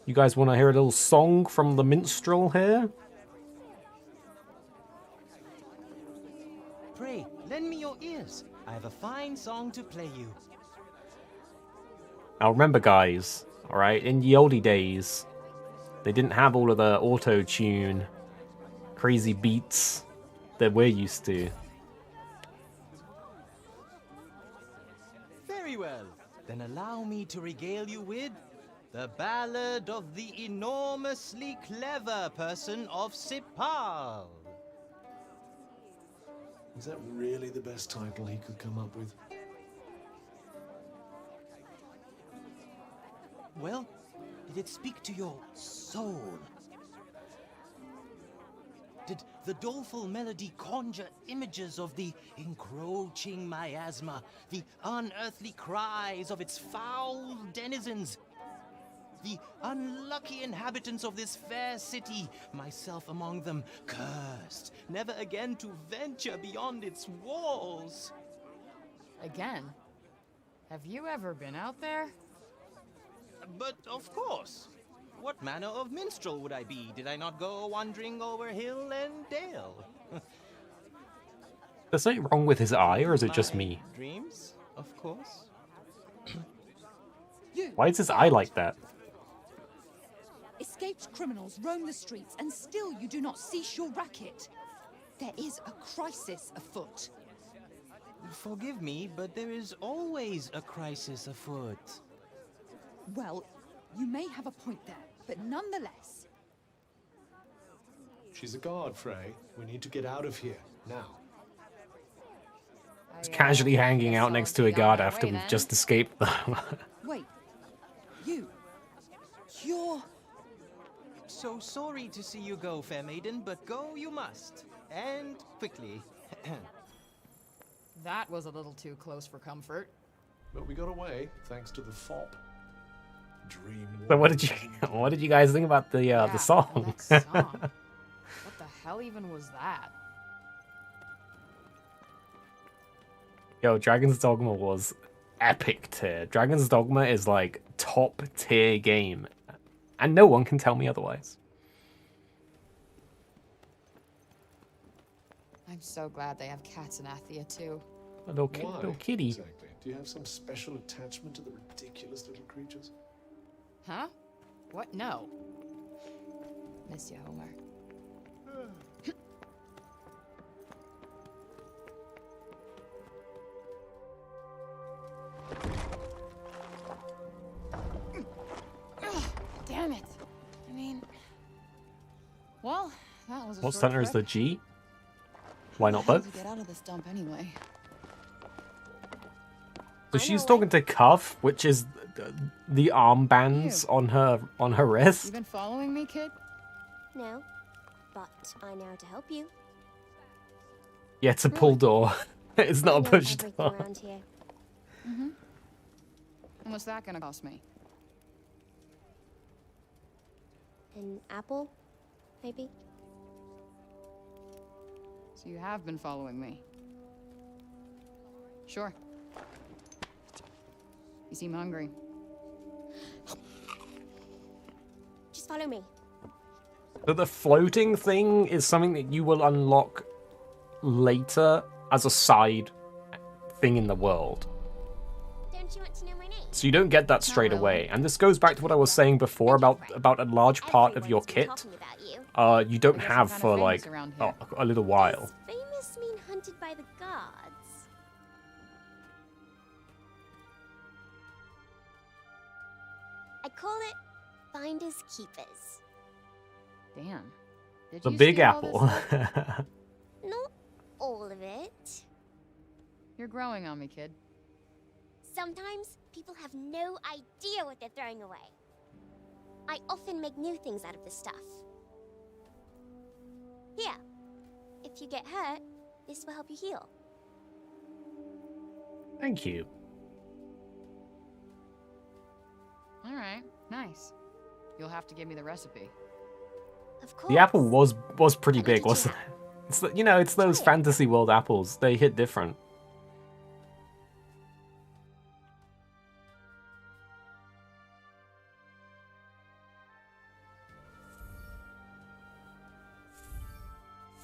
you guys want to hear a little song from the minstrel here? Pray, lend me your ears. I have a fine song to play you. Now remember, guys, all right, in ye olde days, they didn't have all of the auto-tune, crazy beats that we're used to. Very well. Then allow me to regale you with the ballad of the enormously clever person of Sepal. Is that really the best title he could come up with? Well, did it speak to your soul? Did the doleful melody conjure images of the encroaching miasma, the unearthly cries of its foul denizens, the unlucky inhabitants of this fair city, myself among them, cursed, never again to venture beyond its walls? Again? Have you ever been out there? But of course. What manner of minstrel would I be, did I not go wandering over hill and dale? There's something wrong with his eye, or is it just me? Dreams, of course. Why is his eye like that? Escaped criminals roam the streets, and still you do not cease your racket. There is a crisis afoot. Forgive me, but there is always a crisis afoot. Well, you may have a point there, but nonetheless... She's a guard, Frey. We need to get out of here, now. It's casually hanging out next to a guard after we've just escaped them. Wait. You're... So sorry to see you go, fair maiden, but go you must. And quickly. That was a little too close for comfort. But we got away, thanks to the fop. Dream. So what did you guys think about the song? What the hell even was that? Yo, Dragon's Dogma was epic tier. Dragon's Dogma is like top tier game, and no one can tell me otherwise. I'm so glad they have cats in Athia too. A little, Why, little kitty. exactly? Do you have some special attachment to the ridiculous little creatures? Huh? What? No. Miss you, Homer. Damn it. I mean... Well, that was a What short center is the trip. G? Why not How to both? get out of this dump anyway. So she's talking to Cuff, which is the armbands on her wrist. You been following me, kid? No, but I know how to help you. Yeah, it's a pull door. It's not a I know push everything door. around here. Mm-hmm. And what's that gonna cost me? An apple, maybe? So you have been following me. Sure. You seem hungry. Just follow me. So the floating thing is something that you will unlock later as a side thing in the world. Don't you want to know my name? So you don't get that straight away. And this goes back to what I was saying before about a large part of your kit you don't have for like a little while. Famous mean hunted by the gods. I call it finders keepers. Damn. Did The you Big steal all this Apple. stuff? Not all of it. You're growing on me, kid. Sometimes people have no idea what they're throwing away. I often make new things out of this stuff. Here, if you get hurt, this will help you heal. Thank you. All right, nice. You'll have to give me the recipe. Of course. The apple was pretty big, wasn't it? It's it's those fantasy world apples. They hit different.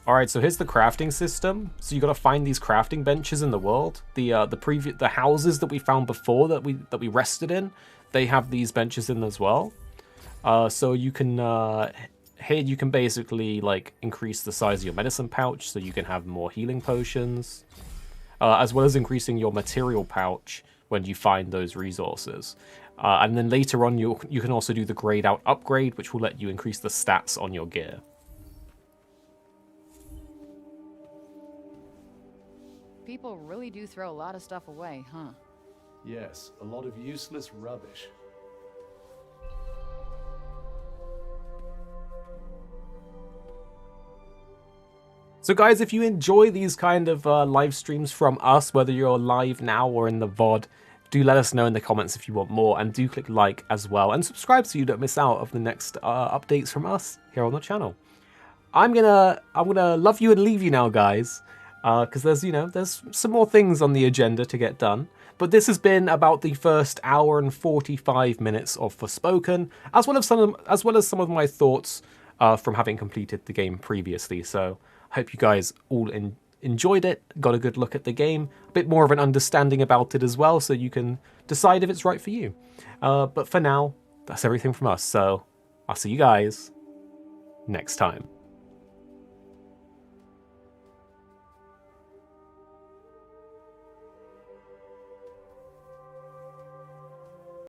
Alright, so here's the crafting system. So you gotta find these crafting benches in the world. The houses that we found before that we rested in, they have these benches in as well. So you can here you can basically like increase the size of your medicine pouch so you can have more healing potions. As well as increasing your material pouch when you find those resources. And then later on you can also do the grayed out upgrade, which will let you increase the stats on your gear. People really do throw a lot of stuff away, huh? Yes, a lot of useless rubbish. So guys, if you enjoy these kind of live streams from us, whether you're live now or in the VOD, do let us know in the comments if you want more, and do click like as well, and subscribe so you don't miss out of the next updates from us here on the channel. I'm gonna love you and leave you now, guys, because there's some more things on the agenda to get done. But this has been about the first hour and 45 minutes of Forspoken, as well as some of my thoughts from having completed the game previously. So I hope you guys all enjoyed it, got a good look at the game, a bit more of an understanding about it as well, so you can decide if it's right for you. But for now, that's everything from us, so I'll see you guys next time.